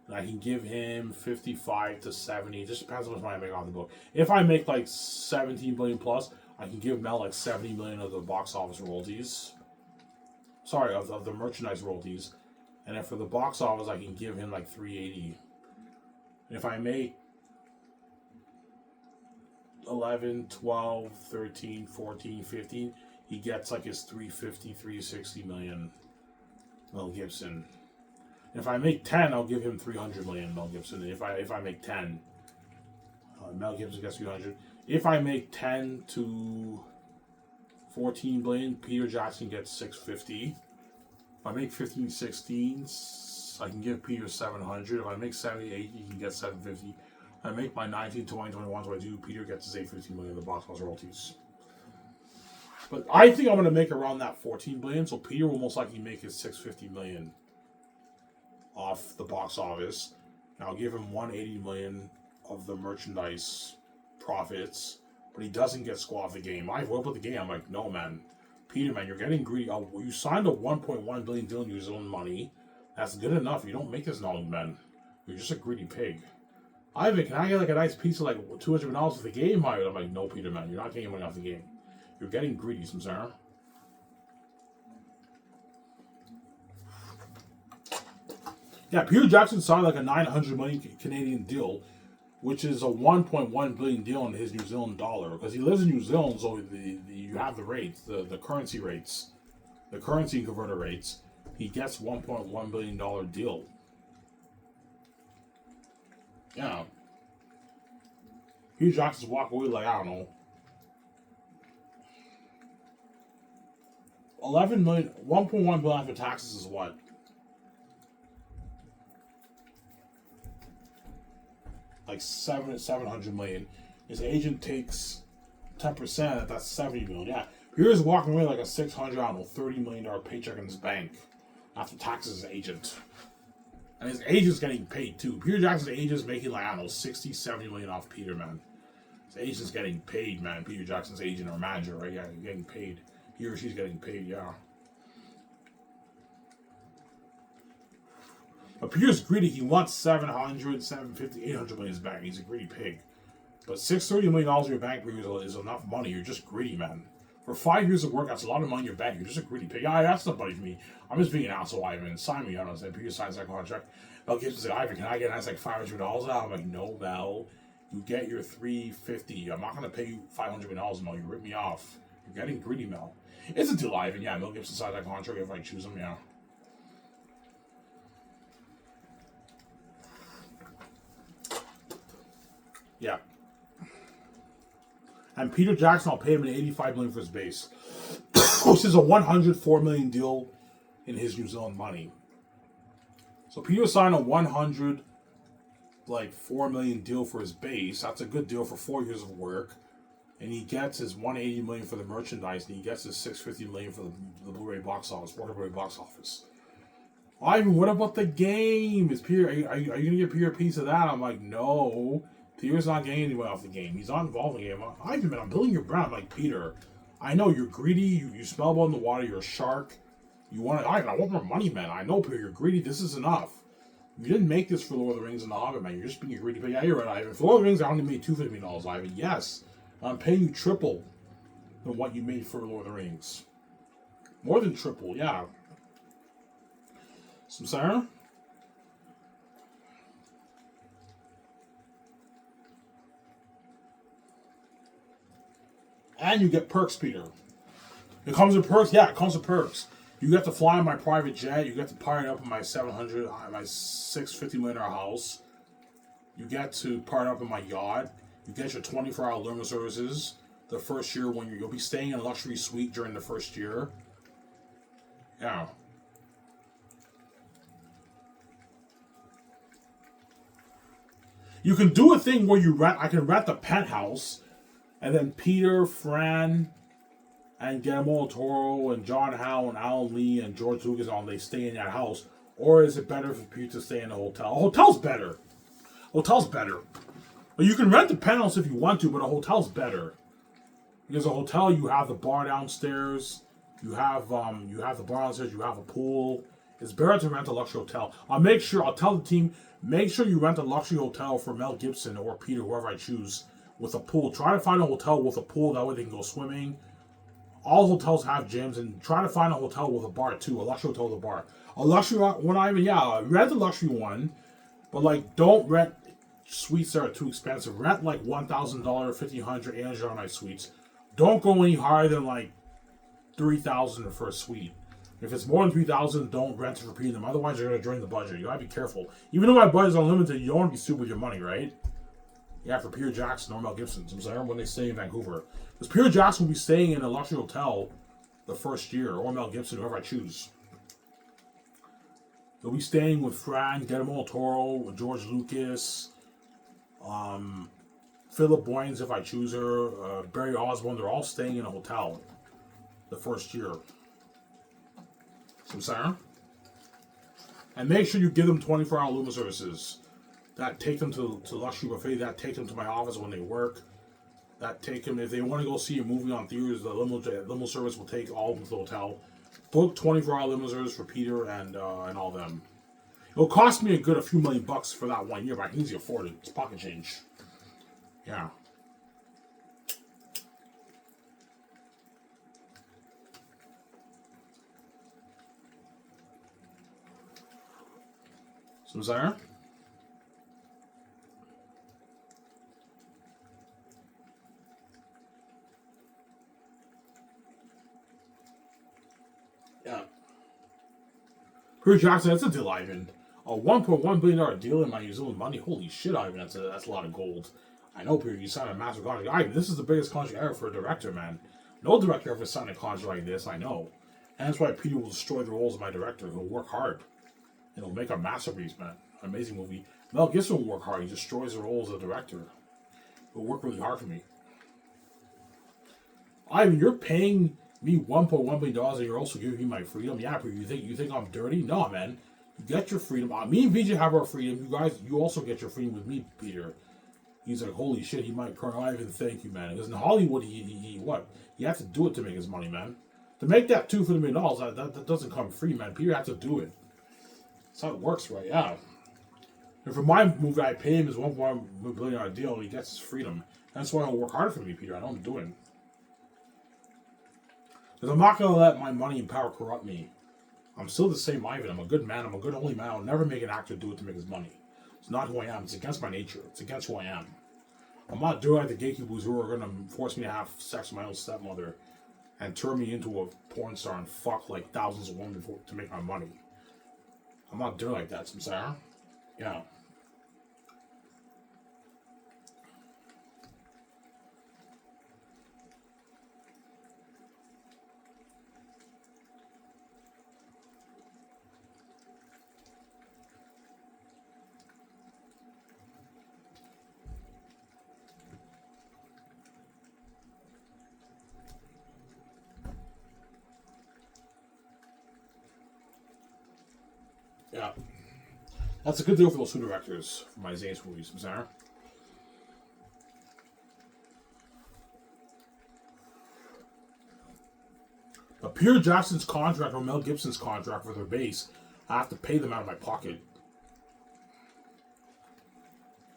And I can give him 55 to 70. It just depends on how much money I make off the book. If I make like 17 million plus, I can give Mel like 70 million of the box office royalties. Sorry, of the merchandise royalties. And then for the box office, I can give him like 380. And if I make 11, 12, 13, 14, 15, he gets like his 350, 360 million. Mel Gibson. If I make 10, I'll give him 300 million. Mel Gibson. If I make 10, Mel Gibson gets 300. If I make 10 to 14 billion, Peter Jackson gets 650. If I make 15, 16, I can give Peter 700. If I make 78, he can get 750. I make my 19, 20, 21, 22, Peter gets his 850 million of the box office royalties. But I think I'm going to make around that 14 billion, so Peter will most likely make his 650 million off the box office. And I'll give him 180 million of the merchandise profits, but he doesn't get squat of the game. I've worked with the game. I'm like, no, man. Peter, man, you're getting greedy. You signed a 1.1 billion deal in New Zealand money. That's good enough. You don't make this knowledge, man. You're just a greedy pig. Ivan, can I get like a nice piece of like $200 for the game? I'm like, no, Peter, man, you're not getting money off the game. You're getting greedy, Samsara. Yeah, Peter Jackson signed like a 900 million Canadian deal, which is a 1.1 billion deal in his New Zealand dollar because he lives in New Zealand, so you have the rates, the currency rates, the currency converter rates. He gets $1.1 billion deal. Yeah. Peter Jackson's walk away like, I don't know, 11 million, 1.1 billion after taxes is what? Like 700 million. His agent takes 10%, that's 70 million. Yeah. Peter's walking away like a 600, I don't know, $30 million paycheck in his bank after taxes as agent. And his agent's getting paid too. Peter Jackson's agent's making like, I don't know, 60, 70 million off Peter, man. His agent's getting paid, man. Peter Jackson's agent or manager, right? Yeah, getting paid. He or she's getting paid, yeah. But Peter's greedy. He wants 700, 750, 800 million in his bank. He's a greedy pig. But $630 million in your bank is enough money. You're just greedy, man. For 5 years of work, that's a lot of money in your bank. You're just a greedy pig. Yeah, that's not funny for me. I'm just being an asshole, Ivan. Sign me. I don't know. Peter signs that contract. Mel Gibson said, Ivan, can I get that's like $500 out? I'm like, no, Mel. You get your $350. I'm not going to pay you $500 million, Mel. You rip me off. You're getting greedy, Mel. It's a deal, Ivan. Yeah, Mel Gibson signed that contract if I choose him, yeah. Yeah. And Peter Jackson, I'll pay him an $85 million for his base. which is a 104 million deal in his New Zealand money. So Peter signed a 4 million deal for his base. That's a good deal for 4 years of work. And he gets his 180 million for the merchandise, and he gets his 650 million for the Blu-ray box office, Blu-ray box office. Ivan, what about the game? Is Peter? Are you gonna give Peter a piece of that? I'm like, no. Peter's not getting anyone off the game. He's not involved in the game. Ivan, man, I'm building your brand. I'm like, Peter, I know you're greedy. You smell blood in the water. You're a shark. You want it. I want more money, man. I know, Peter, you're greedy. This is enough. You didn't make this for Lord of the Rings and The Hobbit, man. You're just being greedy. But yeah, you're right, Ivan. For Lord of the Rings, I only made $250 million, Ivan. Yes. I'm paying you triple than what you made for Lord of the Rings. More than triple, yeah. Some Sarah? And you get perks, Peter. It comes with perks? Yeah, it comes with perks. You get to fly in my private jet. You get to pirate up in my 700, my $650 million house. You get to pirate up in my yacht. You get your 24-hour limo services the first year when you'll be staying in a luxury suite during the first year. Yeah. You can do a thing where I can rent the penthouse, and then Peter, Fran, and Guillermo del Toro, and John Howe, and Alan Lee, and George Lucas, they stay in that house. Or is it better for Peter to stay in a hotel? A hotel's better. Hotel's better. But you can rent the penthouse if you want to, but a hotel's better. Because a hotel, you have the bar downstairs, you have the bar downstairs, you have a pool. It's better to rent a luxury hotel. I'll tell the team, make sure you rent a luxury hotel for Mel Gibson or Peter, whoever I choose, with a pool. Try to find a hotel with a pool, that way they can go swimming. All hotels have gyms, and try to find a hotel with a bar too, a luxury hotel with a bar. A luxury one, rent a luxury one, but don't rent suites that are too expensive. Rent $1,000, $1,500, $800 night suites. Don't go any higher than $3,000 for a suite. If it's more than $3,000, don't rent it for premium. Otherwise, you're gonna drain the budget. You gotta be careful. Even though my budget's unlimited, you don't want to be stupid with your money, right? Yeah, for Peter Jackson or Mel Gibson, when they stay in Vancouver, because Peter Jackson will be staying in a luxury hotel the first year, or Mel Gibson, whoever I choose. They'll be staying with Fran, Guillermo del Toro, with George Lucas, Philip Boyens, if I choose her, Barry Osborne. They're all staying in a hotel the first year. So, Sarah? And make sure you give them 24-hour Luma services. That take them to Luxury Buffet. That take them to my office when they work. That take them, if they want to go see a movie on theaters, the limo service will take all of them to the hotel. Book 24-hour limo service for Peter and all them. It'll cost me a few $1 million for that 1 year, but I can easily afford it. It's pocket change. Yeah. So, Sarah? Yeah. Peter Jackson, that's a deal, Ivan. A $1.1 billion deal in my New Zealand money. Holy shit, Ivan, that's a lot of gold. I know, Peter, you signed a massive contract. Ivan, this is the biggest contract ever for a director, man. No director ever signed a contract like this, I know. And that's why Peter will destroy the roles of my director. He'll work hard. And he'll make a masterpiece, man. Amazing movie. Mel Gibson will work hard. He destroys the role as a director. He'll work really hard for me. Ivan, you're paying me $1.1 billion and you're also giving me my freedom? Yeah, Peter, you think I'm dirty? No, man. You get your freedom. Me and VJ have our freedom. You also get your freedom with me, Peter. He's like, holy shit, he might cry. Ivan, thank you, man. Because in Hollywood, he what? You have to do it to make his money, man. To make that $250 million, that doesn't come free, man. Peter has to do it. That's how it works, right? Yeah. And for my movie, I pay him his $1.1 billion deal, and he gets his freedom. That's why he'll work hard for me, Peter. I know what I'm doing. Because I'm not going to let my money and power corrupt me. I'm still the same Ivan. I'm a good man. I'm a good holy man. I'll never make an actor do it to make his money. It's not who I am. It's against my nature. It's against who I am. I'm not doing like the gatekeepers who are going to force me to have sex with my own stepmother and turn me into a porn star and fuck thousands of women to make my money. I'm not doing like that, Samsara. Yeah. Yeah. That's a good deal for those two directors for my Xanus movies, Sarah. But Peter Jackson's contract or Mel Gibson's contract for their base, I have to pay them out of my pocket.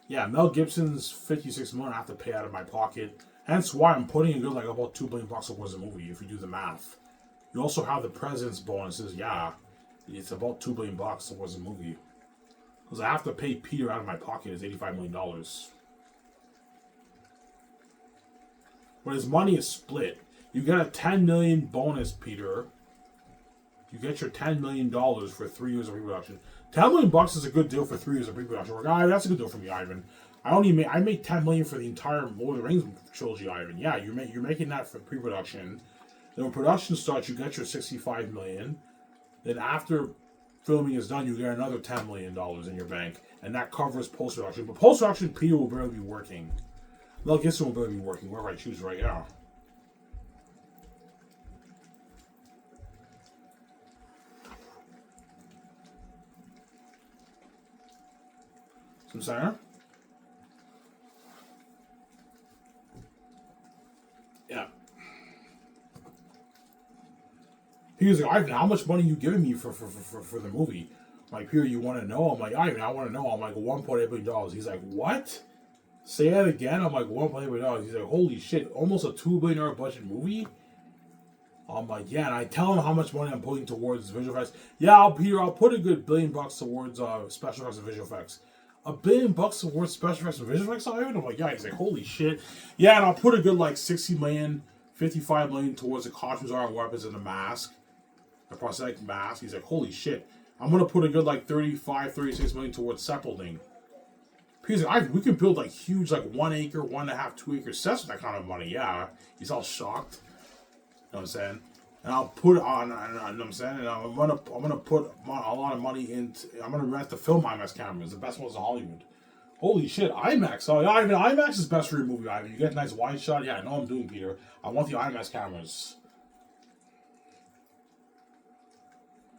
Yeah, Mel Gibson's $56 million I have to pay out of my pocket. Hence why I'm putting a good like about $2 billion towards the movie. If you do the math, you also have the president's bonuses. Yeah, it's about $2 billion towards the movie. Because I have to pay Peter out of my pocket is $85 million. But his money is split. You get a $10 million bonus, Peter. You get your $10 million for 3 years of reproduction. $10 million is a good deal for 3 years of reproduction. That's a good deal for me, Ivan. I make $10 million for the entire Lord of the Rings trilogy, Ivan. Yeah, you're making that for pre-production. Then when production starts, you get your $65 million. Then after filming is done, you get another $10 million in your bank, and that covers post-production. But post-production, Peter will barely be working. Mel Gibson will barely be working, wherever I choose right now. Some center? Yeah. He was like, Ivan, how much money are you giving me for the movie? I'm like, Peter, you want to know? I'm like, Ivan, I want to know. I'm like, $1.8 billion. He's like, what? Say that again? I'm like, $1.8 billion. He's like, holy shit, almost a $2 billion budget movie? I'm like, yeah, and I tell him how much money I'm putting towards visual effects. Yeah, I'll put a good $1 billion towards special effects and visual effects. $1 billion towards special effects and visual effects, Ivan? I'm like, yeah. He's like, holy shit. Yeah, and I'll put a good like $60 million, $55 million towards the costumes, armor, weapons, and the mask. The prosthetic mask. He's like, holy shit. I'm going to put a good like $36 million towards sepulting. He's like, we can build like huge like 1 acre, 1.5, 2 acre sets with that kind of money. Yeah. He's all shocked. You know what I'm saying? And I'll put on, you know what I'm saying? And I'm gonna put a lot of money into, I'm gonna rent the film IMAX cameras, the best ones in Hollywood. Holy shit, IMAX. Oh, yeah, Ivan, IMAX is best for your movie, Ivan. You get a nice wide shot. Yeah, I know I'm doing, Peter. I want the IMAX cameras.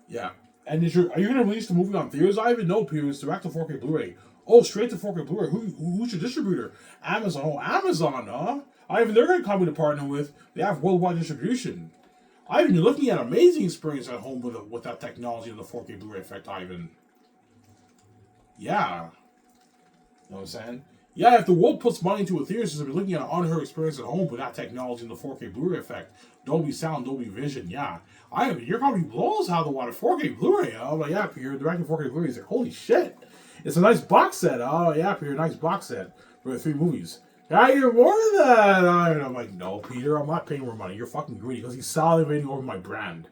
Yeah. And are you going to release the movie on theaters, Ivan? No, Peter. It's direct to 4K Blu-ray. Oh, straight to 4K Blu-ray. Who's your distributor? Amazon. Oh, Amazon, huh? Ivan, they're going to come to partner with. They have worldwide distribution. Ivan, you're looking at an amazing experience at home with that technology and the 4K Blu-ray effect, Ivan. Yeah. You know what I'm saying? Yeah, if the world puts money into a theater system, you're looking at an unheard experience at home with that technology and the 4K Blu-ray effect. Dolby sound, Dolby vision, yeah. You're probably blows out of the water. 4K Blu-ray, oh, but yeah, Peter, directing 4K Blu-ray, he's like, holy shit. It's a nice box set. Oh, yeah, Peter, nice box set for the 3 movies. Yeah, you're more than that. And I'm like, no, Peter, I'm not paying more money. You're fucking greedy because he's salivating over my brand.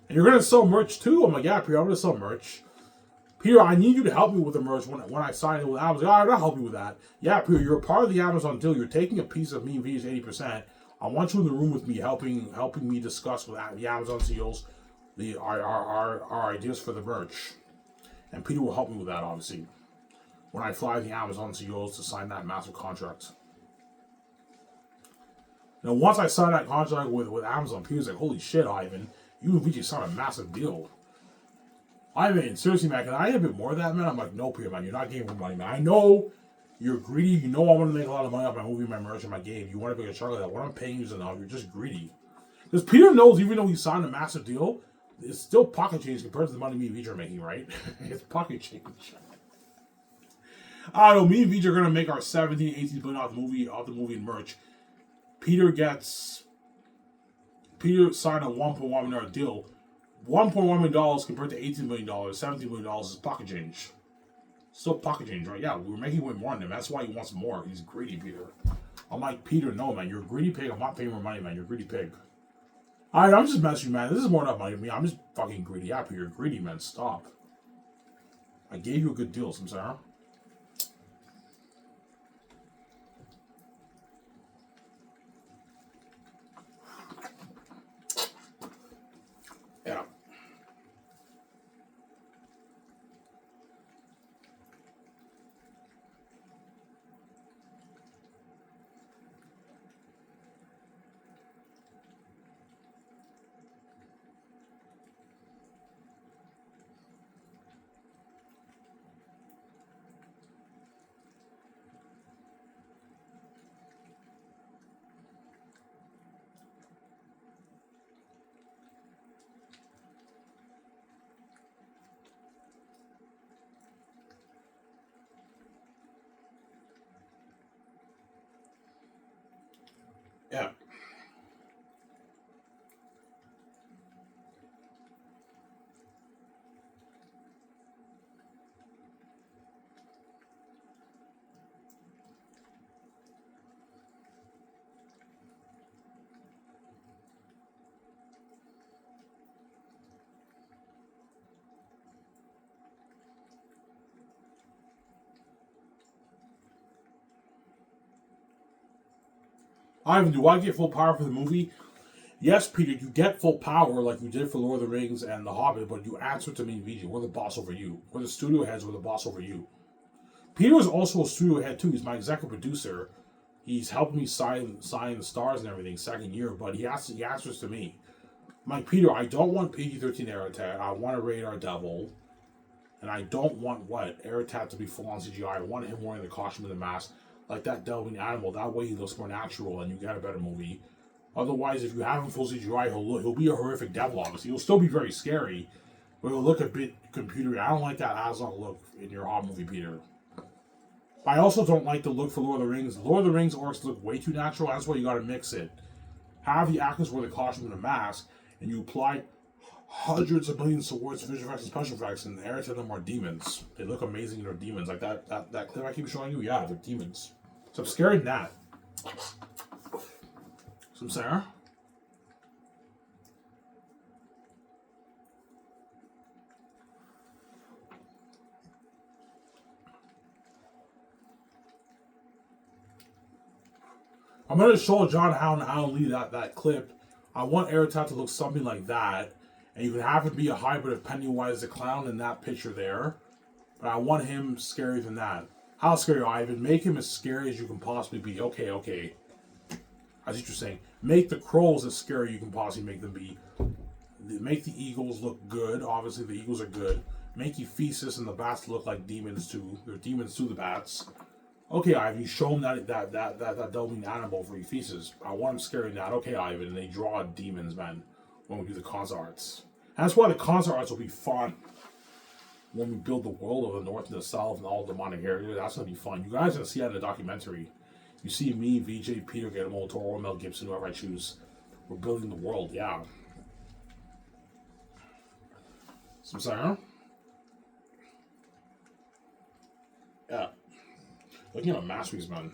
And you're going to sell merch too? I'm like, yeah, Peter, I'm going to sell merch. Peter, I need you to help me with the merch when I sign it with Amazon. All right, I'll help you with that. Yeah, Peter, you're a part of the Amazon deal. You're taking a piece of me and V's 80%. I want you in the room with me, helping me discuss with the Amazon CEOs our ideas for the merch. And Peter will help me with that, obviously, when I fly the Amazon CEOs to sign that massive contract. Now, once I sign that contract with Amazon, Peter's like, holy shit, Ivan, you and VJ signed a massive deal. Ivan, seriously, man, can I get a bit more of that, man? I'm like, no, Peter, man, you're not giving me money, man. I know you're greedy. You know I want to make a lot of money off my movie, my merch, and my game. You want to make a chunk of that. What I'm paying you is enough. You're just greedy. Because Peter knows, even though he signed a massive deal, it's still pocket change compared to the money me and VJ are making, right? It's pocket change. I don't know, me and VJ are going to make our 17, 18 billion off the movie and merch. Peter signed a $1.1 million deal. $1.1 million compared to $18 million, $17 million is pocket change. Still pocket change, right? Yeah, we're making way more than him. That's why he wants more. He's greedy, Peter. I'm like, Peter, no, man. You're a greedy pig. I'm not paying more money, man. You're a greedy pig. I'm just messing with you, man. This is more than money to me. I'm just fucking greedy. Yeah, Peter, you're greedy, man. Stop. I gave you a good deal, Samsara. Yeah. Ivan, do I get full power for the movie? Yes, Peter, you get full power like you did for Lord of the Rings and The Hobbit, but you answer to me, VJ. We're the boss over you. We're the studio heads, we're the boss over you. Peter is also a studio head, too. He's my executive producer. He's helping me sign the stars and everything second year, but he answers to me. Mike, Peter, I don't want PG-13 Aratat. I want a rated R Devil. And I don't want Aratat to be full on CGI. I want him wearing the costume and the mask like that delving animal. That way he looks more natural and you get a better movie. Otherwise, if you have him full CGI, he'll be a horrific devil, obviously. He'll still be very scary, but he'll look a bit computery. I don't like that Aslan look in your Hobbit movie, Peter. I also don't like the look for Lord of the Rings. Lord of the Rings orcs look way too natural. That's why you gotta mix it. Have the actors wear the costume and the mask, and you apply hundreds of millions towards visual effects and special effects, and the air to them are demons. They look amazing in their demons. Like that clip I keep showing you, yeah, they're demons. So I'm scarier than that. Some Sarah? I'm going to show John Howe and Alan Lee that clip. I want Aratat to look something like that. And you can have it be a hybrid of Pennywise the Clown in that picture there. But I want him scarier than that. How scary, Ivan? Make him as scary as you can possibly be. Okay. I see what you're saying. Make the crows as scary you can possibly make them be. Make the eagles look good. Obviously, the eagles are good. Make Ephesus and the bats look like demons too. They're demons to the bats. Okay, Ivan, you show him that delving animal for Ephesus. I want him scaring that. Okay, Ivan, and they draw demons, man, when we do the concept arts. And that's why the concept arts will be fun. When we build the world of the North and the South and all the demonic areas, that's going to be fun. You guys are going to see that in the documentary. You see me, VJ, Peter, Guillermo del Toro, Mel Gibson, whoever I choose. We're building the world, yeah. Some Sarah? Yeah. Looking at a masterpiece, man.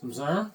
Some Sarah?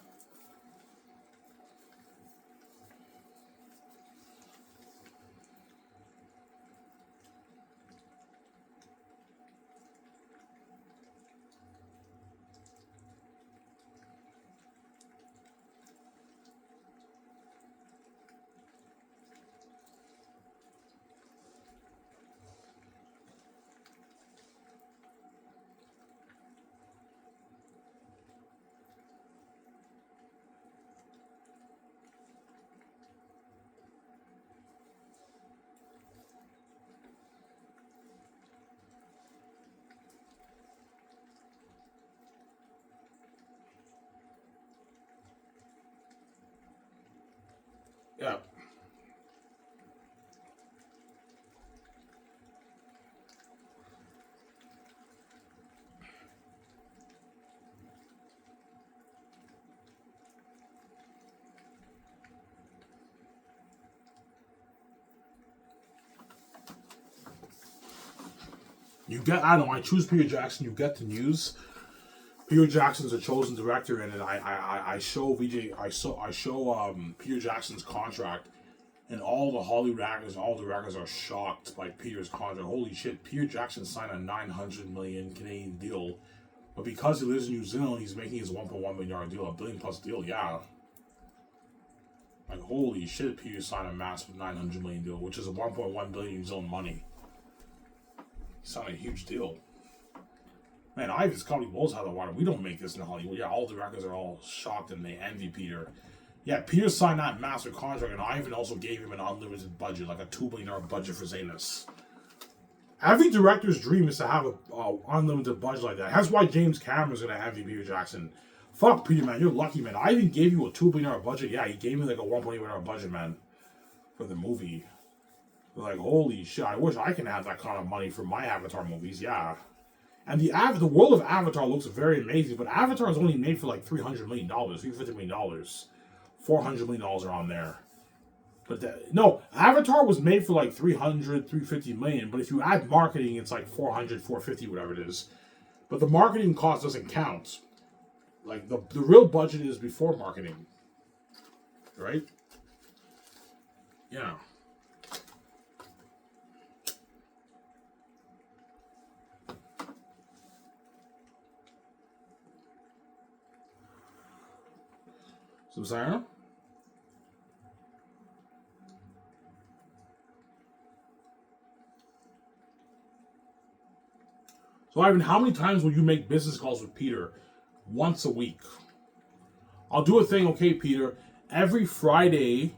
Yeah. I choose Peter Jackson, you get the news. Peter Jackson's a chosen director, and I show Peter Jackson's contract, and all the Hollywood actors, all the directors are shocked by Peter's contract. Holy shit! Peter Jackson signed a 900 million Canadian deal, but because he lives in New Zealand, he's making his 1.1 million deal, a billion plus deal. Yeah, like holy shit! Peter signed a massive 900 million deal, which is a 1.1 billion New Zealand money. He signed a huge deal. Man, Ivan's comedy blows out of the water. We don't make this in Hollywood. Yeah, all the directors are all shocked and they envy Peter. Yeah, Peter signed that massive contract, and Ivan also gave him an unlimited budget, like a $2 billion budget for Xanus. Every director's dream is to have an unlimited budget like that. That's why James Cameron's going to envy Peter Jackson. Fuck, Peter, man, you're lucky, man. I even gave you a $2 billion budget. Yeah, he gave me like a $1.8 billion budget, man, for the movie. Like, holy shit, I wish I can have that kind of money for my Avatar movies, yeah. And the world of Avatar looks very amazing, but Avatar is only made for like $300 million, $350 million, $400 million around there. But no, Avatar was made for like 350 million, but if you add marketing, it's like 400, 450, whatever it is. But the marketing cost doesn't count. Like, the real budget is before marketing. Right? Yeah. So, Sarah? So, Ivan, how many times will you make business calls with Peter? Once a week. I'll do a thing, okay, Peter. Every Friday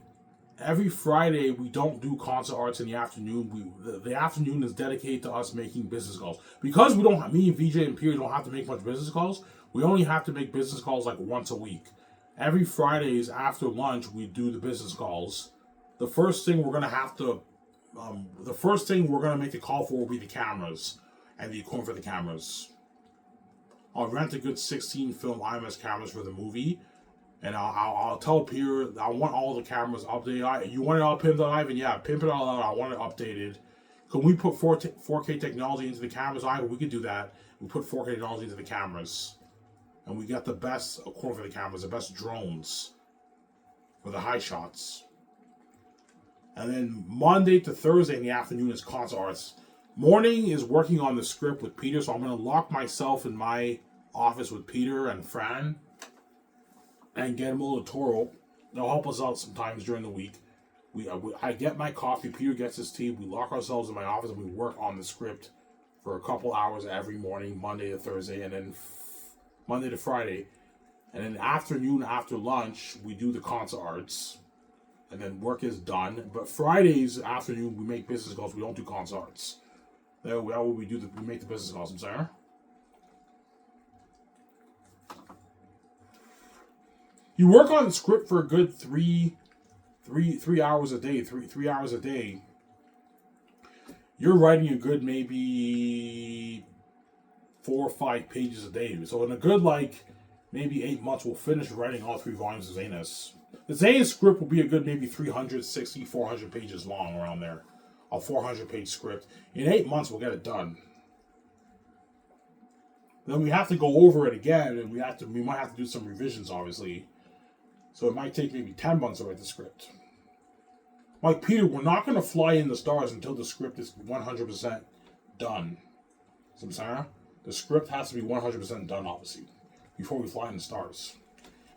we don't do concert arts in the afternoon. The afternoon is dedicated to us making business calls. Because we don't, me and VJ and Peter don't have to make much business calls, we only have to make business calls like once a week. Every Fridays after lunch, we do the business calls. The first thing we're gonna make the call for will be the cameras and the equipment for the cameras. I'll rent a good 16 film IMAX cameras for the movie, and I'll tell Peter I want all the cameras updated. You want it all pimped out, Ivan? Yeah, pimp it all out. I want it updated. Can we put 4K technology into the cameras, Ivan? We could do that. We put 4K technology into the cameras, and we got the best equipment for the cameras, the best drones for the high shots. And then Monday to Thursday in the afternoon is concert arts. Morning is working on the script with Peter, so I'm going to lock myself in my office with Peter and Fran and Guillermo del Toro. They'll help us out sometimes during the week. I get my coffee, Peter gets his tea, we lock ourselves in my office and we work on the script for a couple hours every morning, Monday to Thursday, and then Monday to Friday. And then afternoon after lunch, we do the concert arts. And then work is done. But Fridays afternoon, we make business calls. We don't do concert arts. That way we make the business calls. I'm sorry. You work on the script for a good three hours a day. Three hours a day. You're writing a good maybe 4 or 5 pages a day. So in a good maybe 8 months, we'll finish writing all 3 volumes of Xanus. The Xanus script will be a good maybe 360, 400 pages long around there. A 400-page script. In 8 months, we'll get it done. Then we have to go over it again, and we might have to do some revisions, obviously. So it might take maybe 10 months to write the script. Like Peter, we're not going to fly in the stars until the script is 100% done. Samsara? The script has to be 100% done, obviously, before we fly in the stars.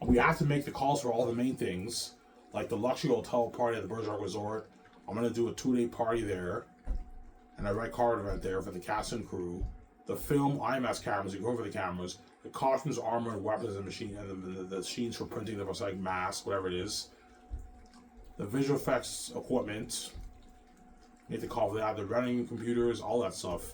And we have to make the calls for all the main things, like the luxury hotel party at the Bergerac Resort. I'm going to do a 2-day party there, and a red card event there for the cast and crew. The film IMAX cameras, you go over the cameras, the costumes, armor, and weapons, and the machines for printing the prosthetic mask, whatever it is. The visual effects equipment, you have to call for that, the running computers, all that stuff.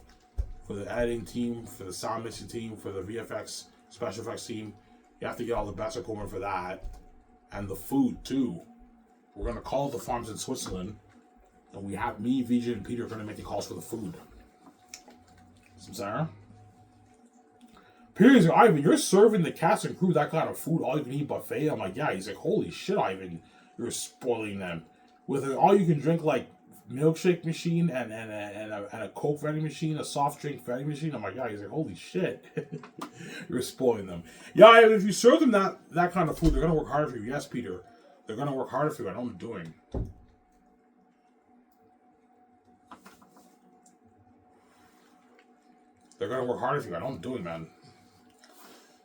For the editing team, for the sound mixing team, for the VFX, special effects team, you have to get all the best equipment for that. And the food, too. We're going to call the farms in Switzerland. And we have me, VJ, and Peter are going to make the calls for the food. Sarah? Peter's like, Ivan, you're serving the cast and crew that kind of food, all you can eat buffet? I'm like, yeah. He's like, holy shit, Ivan, you're spoiling them. With an all you can drink milkshake machine and a Coke vending machine, a soft drink vending machine. I'm like, yeah. He's like, holy shit. You're spoiling them. Yeah, Ivan, if you serve them that kind of food, they're going to work harder for you. Yes, Peter. They're going to work harder for you. I know what I'm doing. They're going to work harder for you. I know what I'm doing, man.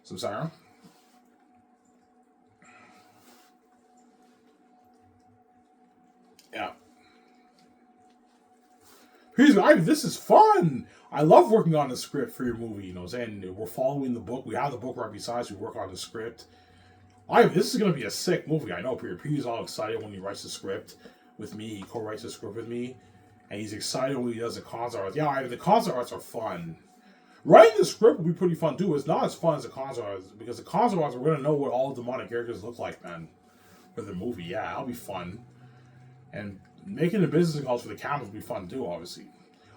Samsara? Yeah. Here's Ivan, this is fun. I love working on the script for your movie, you know what I'm saying? We're following the book. We have the book right beside us. We work on the script. Ivan, this is going to be a sick movie. I know Peter. Peter's all excited when he writes the script with me. He co-writes the script with me. And he's excited when he does the concert arts. Yeah, Ivan, the concert arts are fun. Writing the script will be pretty fun too. It's not as fun as the concept is, because the concept is we're gonna know what all the demonic characters look like, man, for the movie. Yeah, that'll be fun. And making the business calls for the cameras will be fun too, obviously.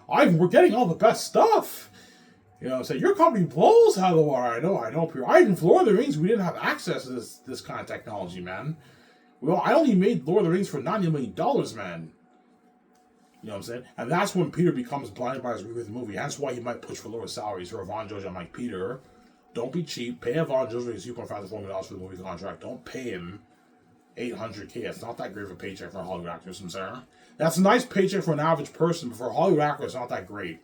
We're getting all the best stuff. You know what I'm saying? Your company blows out of the water. I know. Pure. In Lord of the Rings, we didn't have access to this kind of technology, man. Well, I only made Lord of the Rings for $90 million, man. You know what I'm saying? And that's when Peter becomes blinded by his review of the movie. That's why he might push for lower salaries for Yvonne George. I'm like, Peter, don't be cheap. Pay Yvonne George $2.5 to $4 million for the movie contract. Don't pay him $800K. It's not that great of a paycheck for a Hollywood actor, I'm saying. That's a nice paycheck for an average person, but for a Hollywood actor, it's not that great.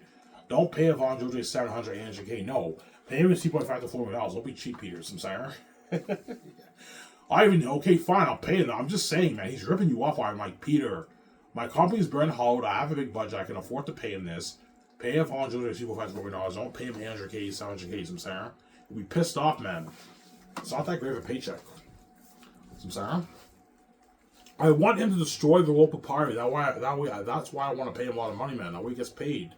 Don't pay Yvonne George $700, $800K. No. Pay him $2.5 to $4 million. Don't be cheap, Peter, I'm saying. Okay, fine, I'll pay him. I'm just saying, man, he's ripping you off. I'm like, Peter, my company's Brent Hollywood. I have a big budget. I can afford to pay him this. Pay him $400 to $4 million. Don't pay him $800K, $700K, I'm saying. You'll be pissed off, man. It's not that great of a paycheck. I'm saying. I want him to destroy the local pirate. That's why I want to pay him a lot of money, man. That way he gets paid.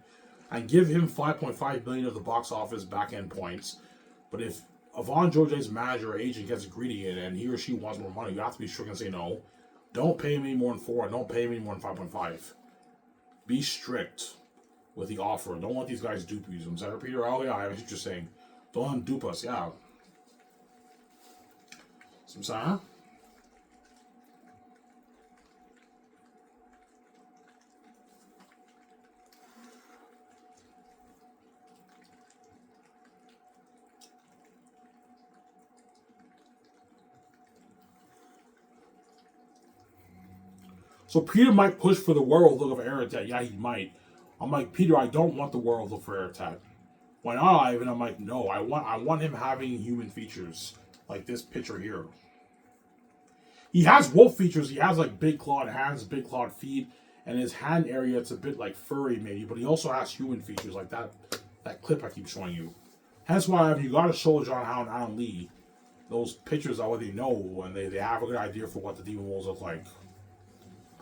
And give him $5.5 billion of the box office back-end points. But if Yvonne George's manager or agent gets greedy and he or she wants more money, you have to be strict and say no. Don't pay me more than 4. Don't pay me more than 5.5. Be strict with the offer. Don't let these guys dupe you. I'm saying, Peter, oh yeah, I was just saying. Don't let them dupe us, yeah. I'm saying? So Peter might push for the werewolf look of Aratat. Yeah, he might. I'm like, Peter, I don't want the werewolf look for Aratat. Why not, Ivan? I'm like, no, I want him having human features. Like this picture here. He has wolf features. He has like big clawed hands, big clawed feet, and his hand area, it's a bit like furry maybe, but he also has human features like that clip I keep showing you. Hence why you gotta show John Howe and Alan Lee those pictures are what they know, and they have a good idea for what the demon wolves look like.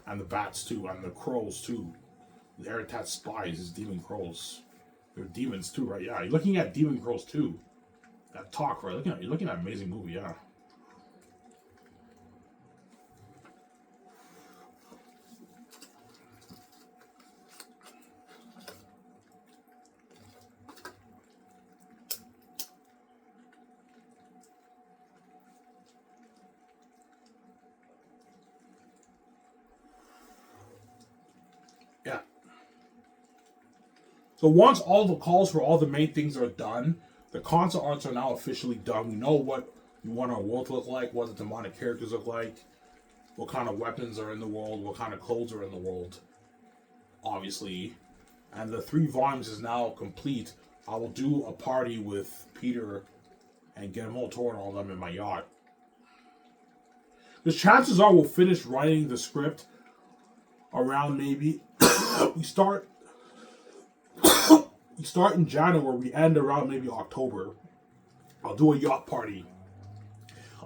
And the bats too, and the crows too. The Aratat spies is demon crows. They're demons too, right? Yeah, you're looking at demon crows too. That talk, right? You're looking at an amazing movie, yeah. Yeah. So once all the calls for all the main things are done, the concept arts are now officially done. We know what we want our world to look like, what the demonic characters look like, what kind of weapons are in the world, what kind of clothes are in the world, obviously. And the 3 volumes is now complete. I will do a party with Peter and get a whole tour and all of them in my yacht. The chances are we'll finish writing the script around maybe we start in January, we end around maybe October. I'll do a yacht party.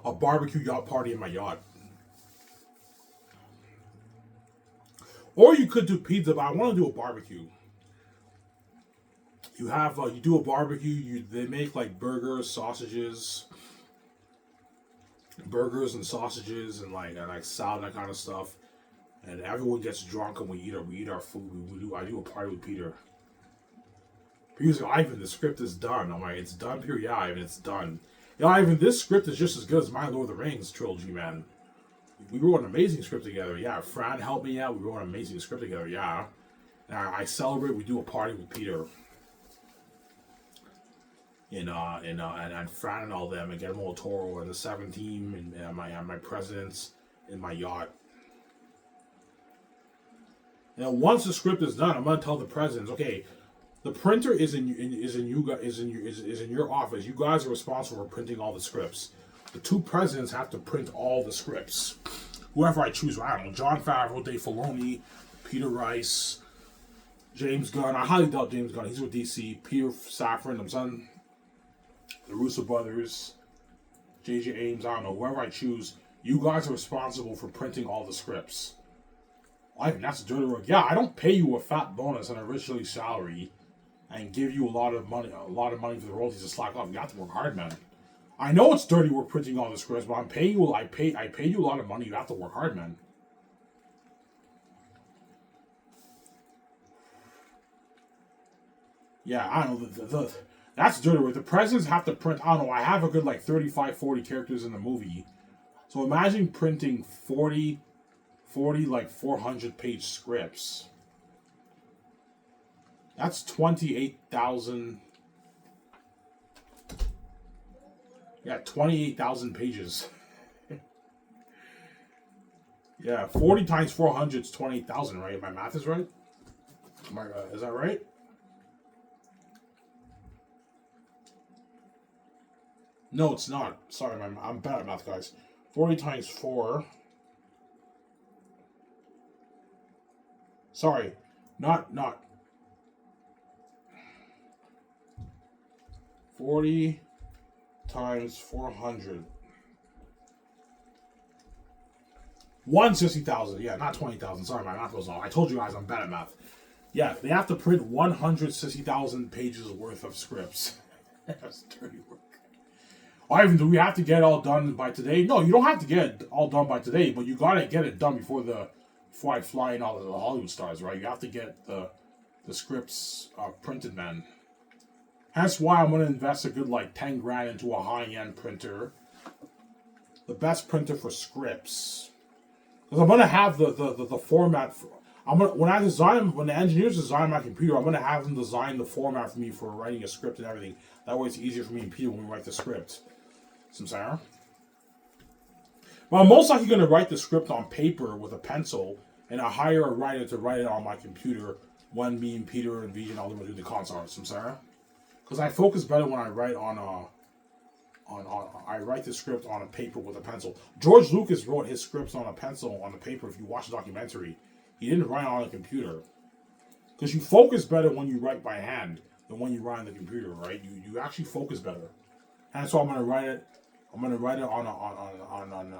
A barbecue yacht party in my yacht. Or you could do pizza, but I want to do a barbecue. You do a barbecue, they make like burgers and sausages and like salad, that kind of stuff. And everyone gets drunk and we eat our food. I do a party with Peter. Peter's like, Ivan, the script is done. I'm like, it's done, Peter? Yeah, Ivan, it's done. Yeah, Ivan, this script is just as good as my Lord of the Rings trilogy, man. We wrote an amazing script together, yeah. Fran helped me out. We wrote an amazing script together, yeah. I celebrate. We do a party with Peter. And Fran and all them, and Guillermo del Toro and the 7 team and my presidents in my yacht. Now, once the script is done, I'm gonna tell the presidents, okay, the printer is in your office. You guys are responsible for printing all the scripts. The 2 presidents have to print all the scripts. Whoever I choose, I don't know, Jon Favreau, Dave Filoni, Peter Rice, James Gunn. I highly doubt James Gunn. He's with DC. Peter Safran, I'm son. The Russo brothers, J.J. Ames. I don't know. Whoever I choose, you guys are responsible for printing all the scripts. I think that's dirty work. Yeah, I don't pay you a fat bonus on a rich salary and give you a lot of money for the royalties to slack off. You have to work hard, man. I know it's dirty work printing all the scripts, but I'm paying you. I paid you a lot of money. You have to work hard, man. Yeah, I don't know. That's dirty work. The presidents have to print. I don't know. I have a good like 35, 40 characters in the movie. So imagine printing 40 like 400-page scripts. That's 28,000. Yeah, 28,000 pages. Yeah, 40 times 400 is 28,000, right? My math is right? Is that right? No, it's not. Sorry, I'm bad at math, guys. 40 times 4. Sorry, not 40 times 400. 160,000. Yeah, not 20,000. Sorry, my math was off. I told you guys I'm bad at math. Yeah, they have to print 160,000 pages worth of scripts. That's dirty work. Ivan, do we have to get it all done by today? No, you don't have to get it all done by today, but you gotta get it done before I fly in all the Hollywood stars, right? You have to get the scripts printed, man. That's why I'm gonna invest a good like 10 grand into a high-end printer. The best printer for scripts. Because I'm gonna have the format for, when the engineers design my computer, I'm gonna have them design the format for me for writing a script and everything. That way it's easier for me and Peter when we write the script. Samsara. Well, I'm most likely gonna write the script on paper with a pencil, and I hire a writer to write it on my computer when me and Peter and Vijay and all them do the console. Samsara. Because I focus better when I write I write the script on a paper with a pencil. George Lucas wrote his scripts on a pencil on the paper. If you watch the documentary, he didn't write on a computer. Because you focus better when you write by hand than when you write on the computer, right? You actually focus better. And so I'm gonna write it. I'm gonna write it on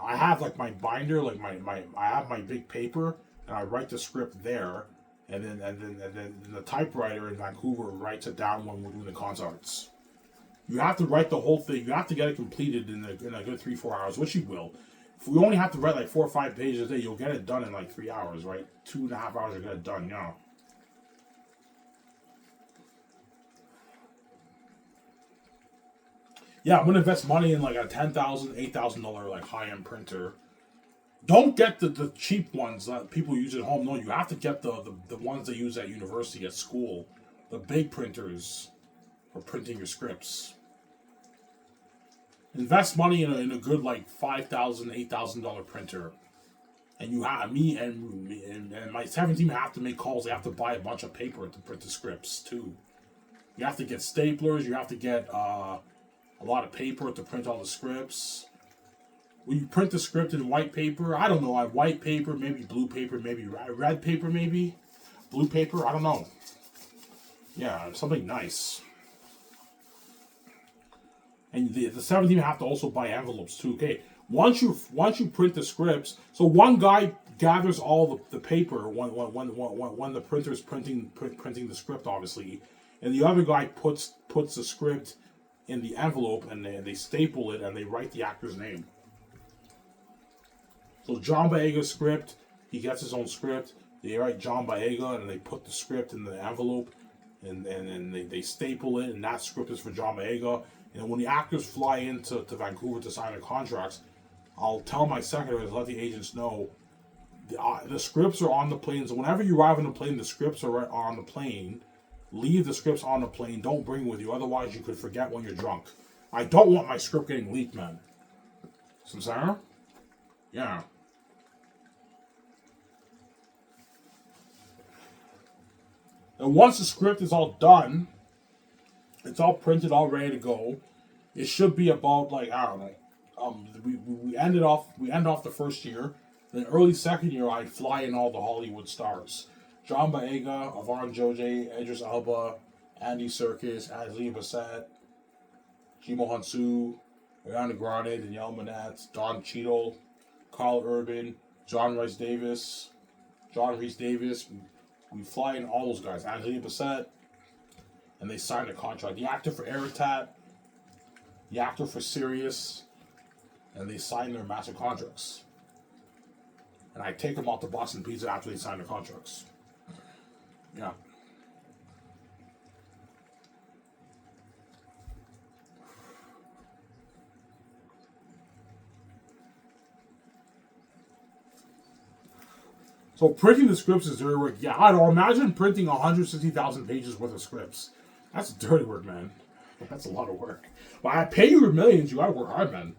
I have like my binder, like I have my big paper, and I write the script there, and then the typewriter in Vancouver writes it down when we're doing the concerts. You have to write the whole thing. You have to get it completed in a good 3-4 hours, which you will. If we only have to write like 4 or 5 pages a day, you'll get it done in like 3 hours, right? 2.5 hours to get it done, yeah. Yeah, I'm gonna invest money in like a $10,000, $8,000 like high-end printer. Don't get the cheap ones that people use at home. No, you have to get the ones they use at university, at school. The big printers for printing your scripts. Invest money in a good like $5,000, $8,000 printer, and you have me and my 17 have to make calls. They have to buy a bunch of paper to print the scripts too. You have to get staplers. You have to get a lot of paper to print all the scripts. When you print the script in white paper, I don't know, white paper, maybe blue paper, maybe red paper, maybe blue paper. I don't know. Yeah, something nice. And the 17 have to also buy envelopes too. Okay, once you print the scripts, so one guy gathers all the paper when the printer is printing the script, obviously, and the other guy puts the script in the envelope and they staple it and they write the actor's name. So John Boyega's script, he gets his own script. They write John Boyega and they put the script in the envelope and they staple it, and that script is for John Boyega. And when the actors fly into Vancouver to sign their contracts, I'll tell my secretary to let the agents know the scripts are on the plane. So whenever you arrive on the plane, the scripts are on the plane. Leave the scripts on the plane. Don't bring them with you. Otherwise, you could forget when you're drunk. I don't want my script getting leaked, man. Samsara? Yeah. And once the script is all done, it's all printed, all ready to go. It should be about like, I don't know. We end off the first year. Then early second year, I fly in all the Hollywood stars: John Boyega, Yvonne Joje, Idris Elba, Andy Serkis, Ashley Bassett, Jimo Hansu, Ariana Grande, Danielle Manette, Don Cheadle, Carl Urban, John Rhys Davis. We fly in all those guys. Ashley Bassett. and they sign a contract. The actor for Aerotat, the actor for Sirius, and they sign their master contracts. And I take them out to Boston Pizza after they sign their contracts. Yeah. So printing the scripts is dirty work. Yeah, I don't imagine printing 160,000 pages worth of scripts. That's dirty work, man. That's a lot of work. But I pay you millions. You gotta work hard, man.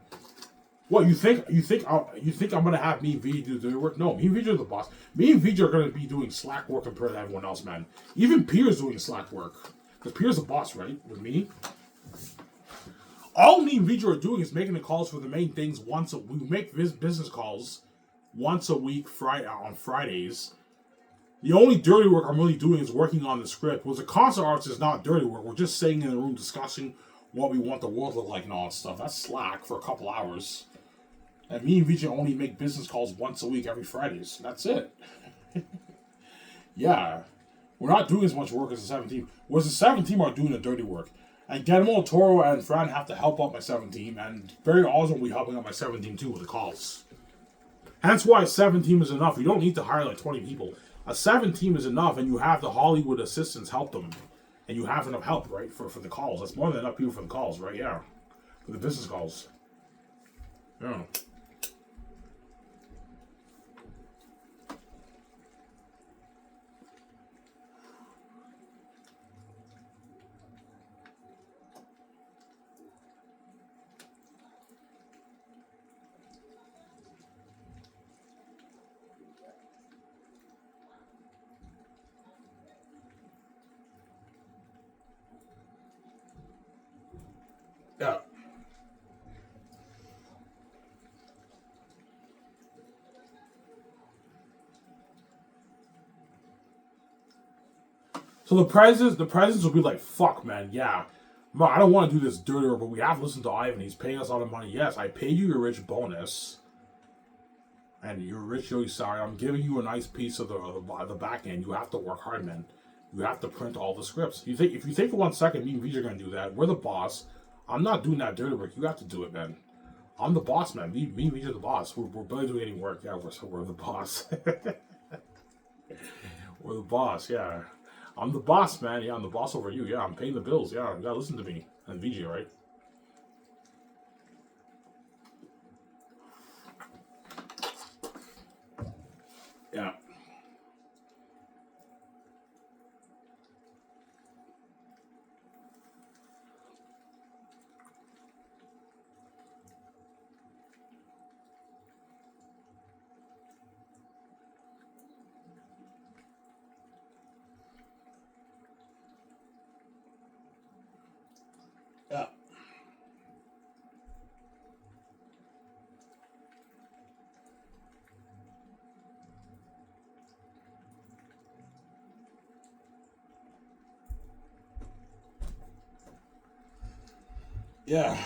What you think? You think I'm gonna have me and VJ do dirty work? No, me and VJ are the boss. Me and VJ are gonna be doing slack work compared to everyone else, man. Even Pierre's doing slack work because Pierre's the boss, right? With me. All me and VJ are doing is making the calls for the main things once a week. We make business calls once a week on Fridays. The only dirty work I'm really doing is working on the script. Because the concert arts is not dirty work. We're just sitting in the room discussing what we want the world to look like and all that stuff. That's slack for a couple hours. And me and VJ only make business calls once a week every Fridays. That's it. Yeah. We're not doing as much work as the 7 team. Whereas the 7 team are doing the dirty work. And Guillermo, Toro, and Fran have to help out my 7 team. And Barry Oswald will be helping out my 7 team too with the calls. Hence why a 7 team is enough. You don't need to hire like 20 people. A 7 team is enough, and you have the Hollywood assistants help them. And you have enough help, right, for the calls. That's more than enough people for the calls, right? Yeah. For the business calls. Yeah. Yeah. So the presidents will be like, fuck, man, yeah. I don't want to do this dirty work, but we have to listen to Ivan. He's paying us all the money. Yes, I paid you your rich bonus. And your rich Yogi salary. I'm giving you a nice piece of the back end. You have to work hard, man. You have to print all the scripts. If you think for 1 second, me and VJ are going to do that. We're the boss. I'm not doing that dirty work. You have to do it, man. I'm the boss, man. Me and VJ are the boss. We're barely doing any work. Yeah, we're the boss. We're the boss, yeah. I'm the boss, man. Yeah, I'm the boss over you. Yeah, I'm paying the bills. Yeah, you gotta listen to me. And VJ, right? Yeah. Yeah. Yeah.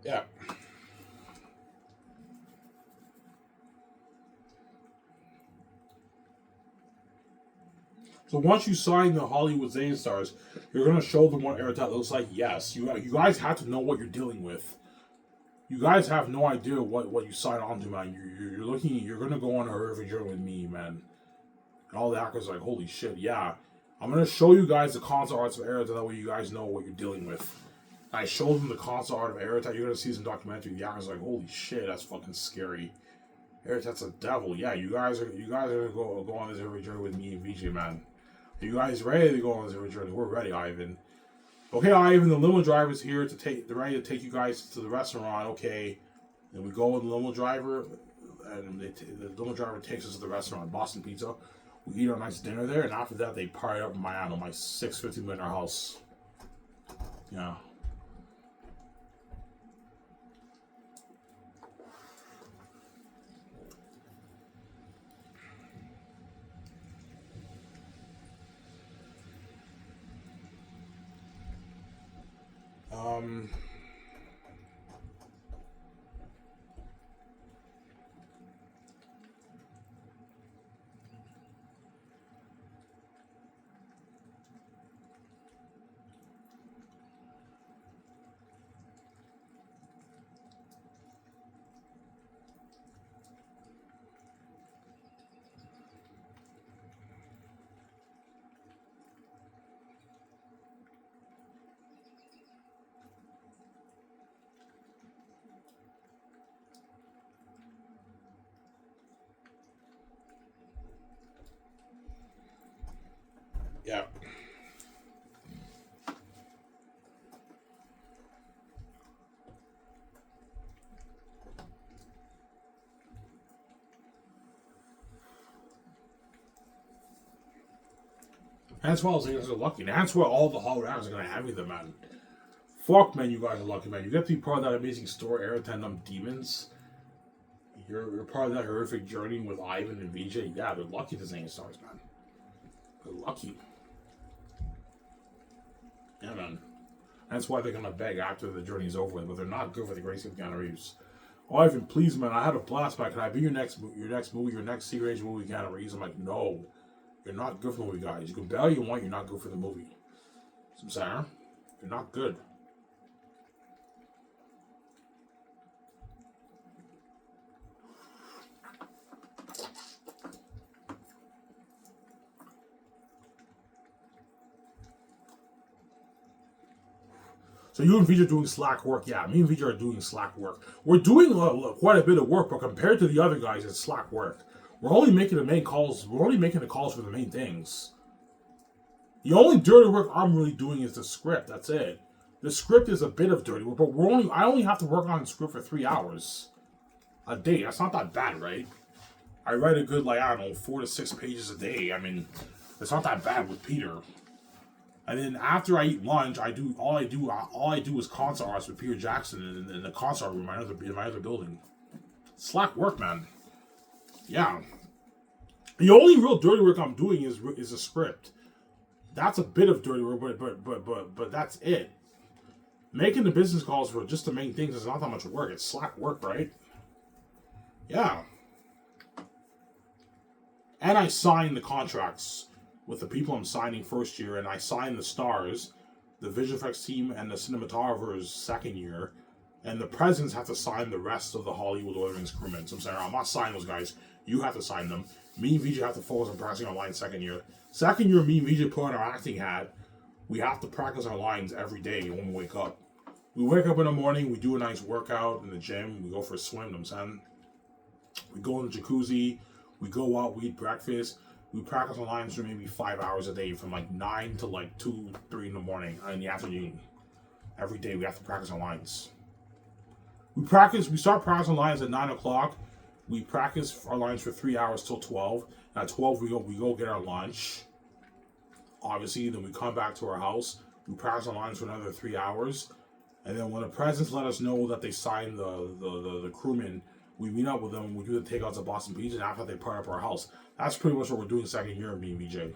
Yeah. So once you sign the Hollywood Zane Stars, you're gonna show them what Airtel looks like. Yes, you guys have to know what you're dealing with. You guys have no idea what you sign on to, man. You're gonna go on a Irving journey with me, man. And all the actors are like, holy shit, yeah. I'm gonna show you guys the concert arts of Airtel, that way you guys know what you're dealing with. I showed them the console art of Eritat. You're gonna see some documentary. The actor's like, holy shit, that's fucking scary. Eritat's a devil. Yeah, you guys are gonna go on this every journey with me and VJ, man. Are you guys ready to go on this every journey? We're ready, Ivan. Okay, Ivan, the limo driver's here they're ready to take you guys to the restaurant. Okay. Then we go with the limo driver, and the limo driver takes us to the restaurant, Boston Pizza. We eat our nice dinner there, and after that, they party up in Miami, my 650 house. Yeah. Um. Yeah. That's why I was like, you guys are lucky. And that's why all the Hollywood actors are gonna have you there, man. Fuck, man, you guys are lucky, man. You get to be part of that amazing story, Aerotandem Demons. You're part of that horrific journey with Ivan and VJ. Yeah, they're lucky this ain't stars, man. They're lucky. Yeah, man. That's why they're gonna beg after the journey's over with, but they're not good for the grace of Keanu Reeves. Oh, Ivan, please, man, I had a blast, man. Can I be your next movie, your next Sea-Range movie, Keanu Reeves? I'm like, no. You're not good for the movie, guys. You can bet all you want, you're not good for the movie. So I'm saying, you're not good. So you and VJ are doing slack work. Yeah, me and VJ are doing slack work. We're doing quite a bit of work, but compared to the other guys, it's slack work. We're only making the main calls. We're only making the calls for the main things. The only dirty work I'm really doing is the script. That's it. The script is a bit of dirty work, but I only have to work on the script for 3 hours a day. That's not that bad, right? I write a good, 4 to 6 pages a day. I mean, it's not that bad with Peter. And then after I eat lunch, all I do is concert arts with Peter Jackson in the concert room in my other building. Slack work, man. Yeah. The only real dirty work I'm doing is a script. That's a bit of dirty work, but that's it. Making the business calls for just the main things is not that much work. It's slack work, right? Yeah. And I sign the contracts with the people I'm signing first year, and I sign the stars, the visual effects team, and the cinematographers second year, and the presidents have to sign the rest of the Hollywood Lord of the Rings crewmen. So I'm saying, I'm not signing those guys. You have to sign them. Me and VJ have to focus on practicing our lines second year. Second year, me and VJ put on our acting hat. We have to practice our lines every day when we wake up. We wake up in the morning, we do a nice workout in the gym, we go for a swim, I'm saying. We go in the jacuzzi, we go out, we eat breakfast. We practice our lines for maybe 5 hours a day from 9 to 2, 3 in the morning and in the afternoon. Every day we have to practice our lines. We start practicing lines at 9 o'clock. We practice our lines for 3 hours till 12. And at 12 we go get our lunch. Obviously, then we come back to our house. We practice our lines for another 3 hours. And then when the presidents let us know that they signed the crewmen, we meet up with them and we do the takeouts at Boston Beach, and after they part up our house. That's pretty much what we're doing second year of me and VJ.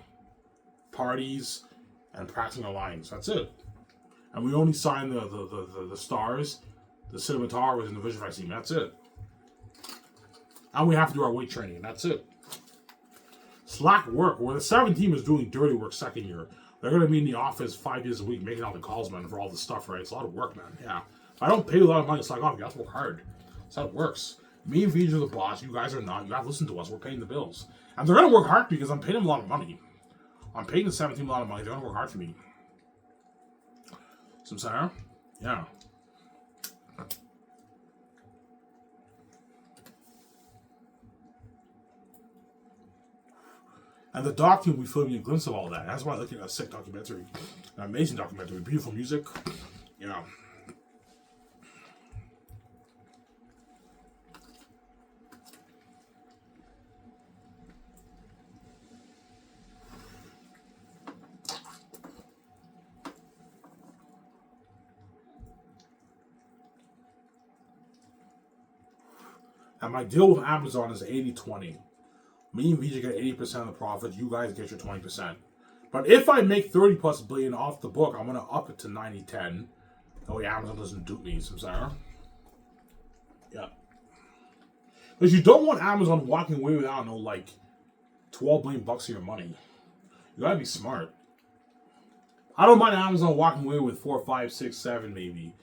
Parties and practicing our lines. That's it. And we only sign the stars, the cinematographers, and the visual effects team. That's it. And we have to do our weight training. That's it. Slack work. Where the 7 team is doing dirty work second year. They're going to be in the office 5 days a week making all the calls, man, for all the stuff, right? It's a lot of work, man. Yeah. If I don't pay you a lot of money to slack off, you have to work hard. That's how it works. Me and VJ are the boss. You guys are not. You have to listen to us. We're paying the bills. And they're going to work hard because I'm paying them a lot of money. I'm paying the 7 team a lot of money. They're going to work hard for me. So I'm saying, Yeah. And the doc will be filming a glimpse of all that. That's why I look at a sick documentary. An amazing documentary. Beautiful music. Yeah. And my deal with Amazon is 80-20. Me and VJ get 80% of the profits. You guys get your 20%. But if I make 30 plus billion off the book, I'm going to up it to 90-10. Oh yeah, Amazon doesn't dupe me, Samsara. Yeah. Because you don't want Amazon walking away without no like 12 billion bucks of your money. You gotta be smart. I don't mind Amazon walking away with 4, 5, 6, 7, maybe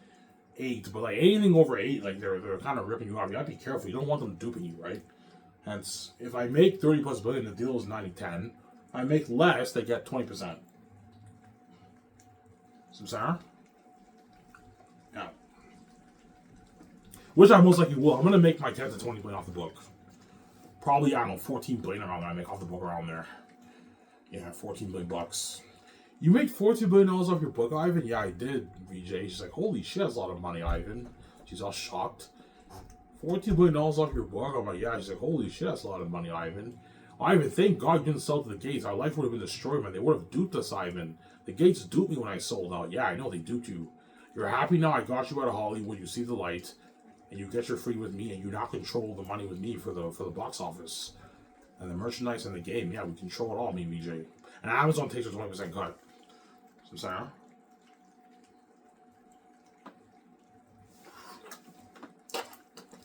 8, but like anything over 8, like they're kind of ripping you off. You gotta be careful. You don't want them duping you, right? Hence, if I make 30 plus billion, the deal is 90-10. I make less, they get 20%. Samsara? Yeah. Which I most likely will. I'm gonna make my 10 to 20 billion off the book. Probably, I don't know, 14 billion around there. I make off the book around there. Yeah, 14 billion bucks. You made $14 billion off your book, Ivan? Yeah, I did, VJ. She's like, holy shit, that's a lot of money, Ivan. She's all shocked. $14 billion off your book? I'm like, yeah. She's like, holy shit, that's a lot of money, Ivan. Ivan, thank God you didn't sell to the Gates. Our life would have been destroyed, man. They would have duped us, Ivan. The Gates duped me when I sold out. Yeah, I know they duped you. You're happy now I got you out of Hollywood. You see the light. And you get your free with me, and you now control the money with me for the box office. And the merchandise and the game. Yeah, we control it all, me and VJ. And Amazon takes a 20% cut. Samsara?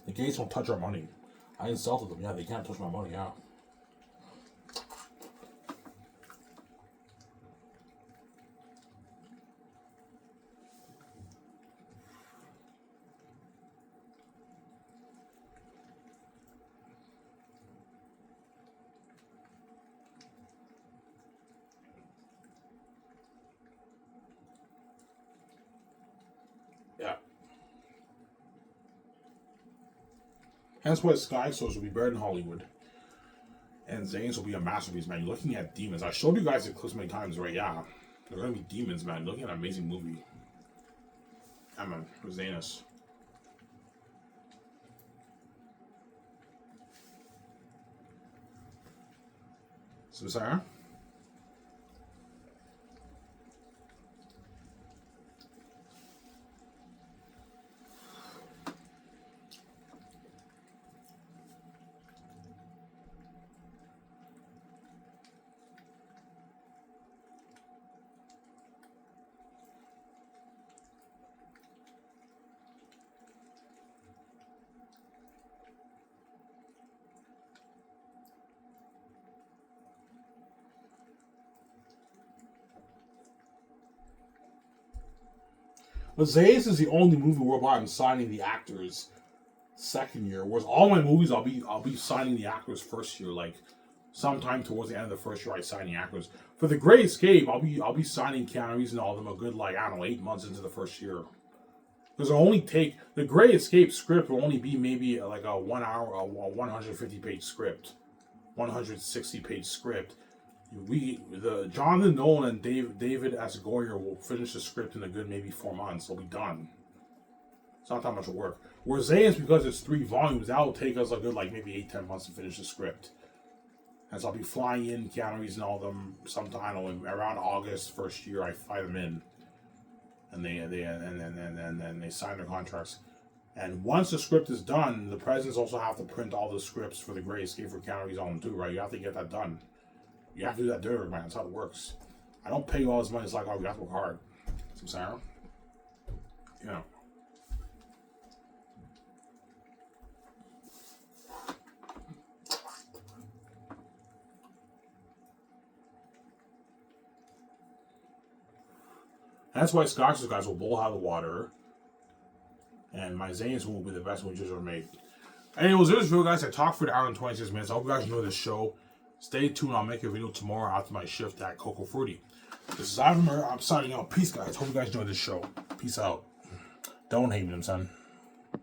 The Gates won't touch our money. I insulted them. Yeah, they can't touch my money. Yeah. Yeah. Hence why Sky Source will be better than Hollywood. And Xanus will be a masterpiece, man. You're looking at demons. I showed you guys the clips many times, right? Yeah. They're going to be demons, man. You're looking at an amazing movie. Yeah, man. With Xanus. Samsara? But Xanus is the only movie whereby I'm signing the actors second year, whereas all my movies I'll be signing the actors first year. Like sometime towards the end of the first year, I sign the actors. For The Great Escape, I'll be signing Keanu Reeves and all of them a good like I don't know 8 months into the first year. Because it'll only take The Great Escape script will only be maybe like a 1 hour, a 150 page script, 160 page script. The Jonathan Nolan and David S. Goyer will finish the script in a good maybe 4 months. They'll be done. It's not that much work. Whereas Xanus, because it's 3 volumes, that will take us a good like maybe 8-10 months to finish the script. And so I'll be flying in Keanu Reeves and all of them sometime around August first year. I fly them in, and then they sign their contracts. And once the script is done, the presidents also have to print all the scripts for The Great Escape for Keanu Reeves on them too, right? You have to get that done. You have to do that dirty, man. That's how it works. I don't pay you all this money. It's like, oh, you have to work hard. Samsara? Yeah. That's why Scotch's guys will bowl out of the water. And my Xanus will be the best one ever made. Anyways, it was real, guys. I talked for an hour and 26 minutes. I hope you guys enjoyed this show. Stay tuned. I'll make a video tomorrow after my shift at Coco Fruity. This is Ivan. I'm signing out. Peace, guys. Hope you guys enjoyed this show. Peace out. Don't hate him, son.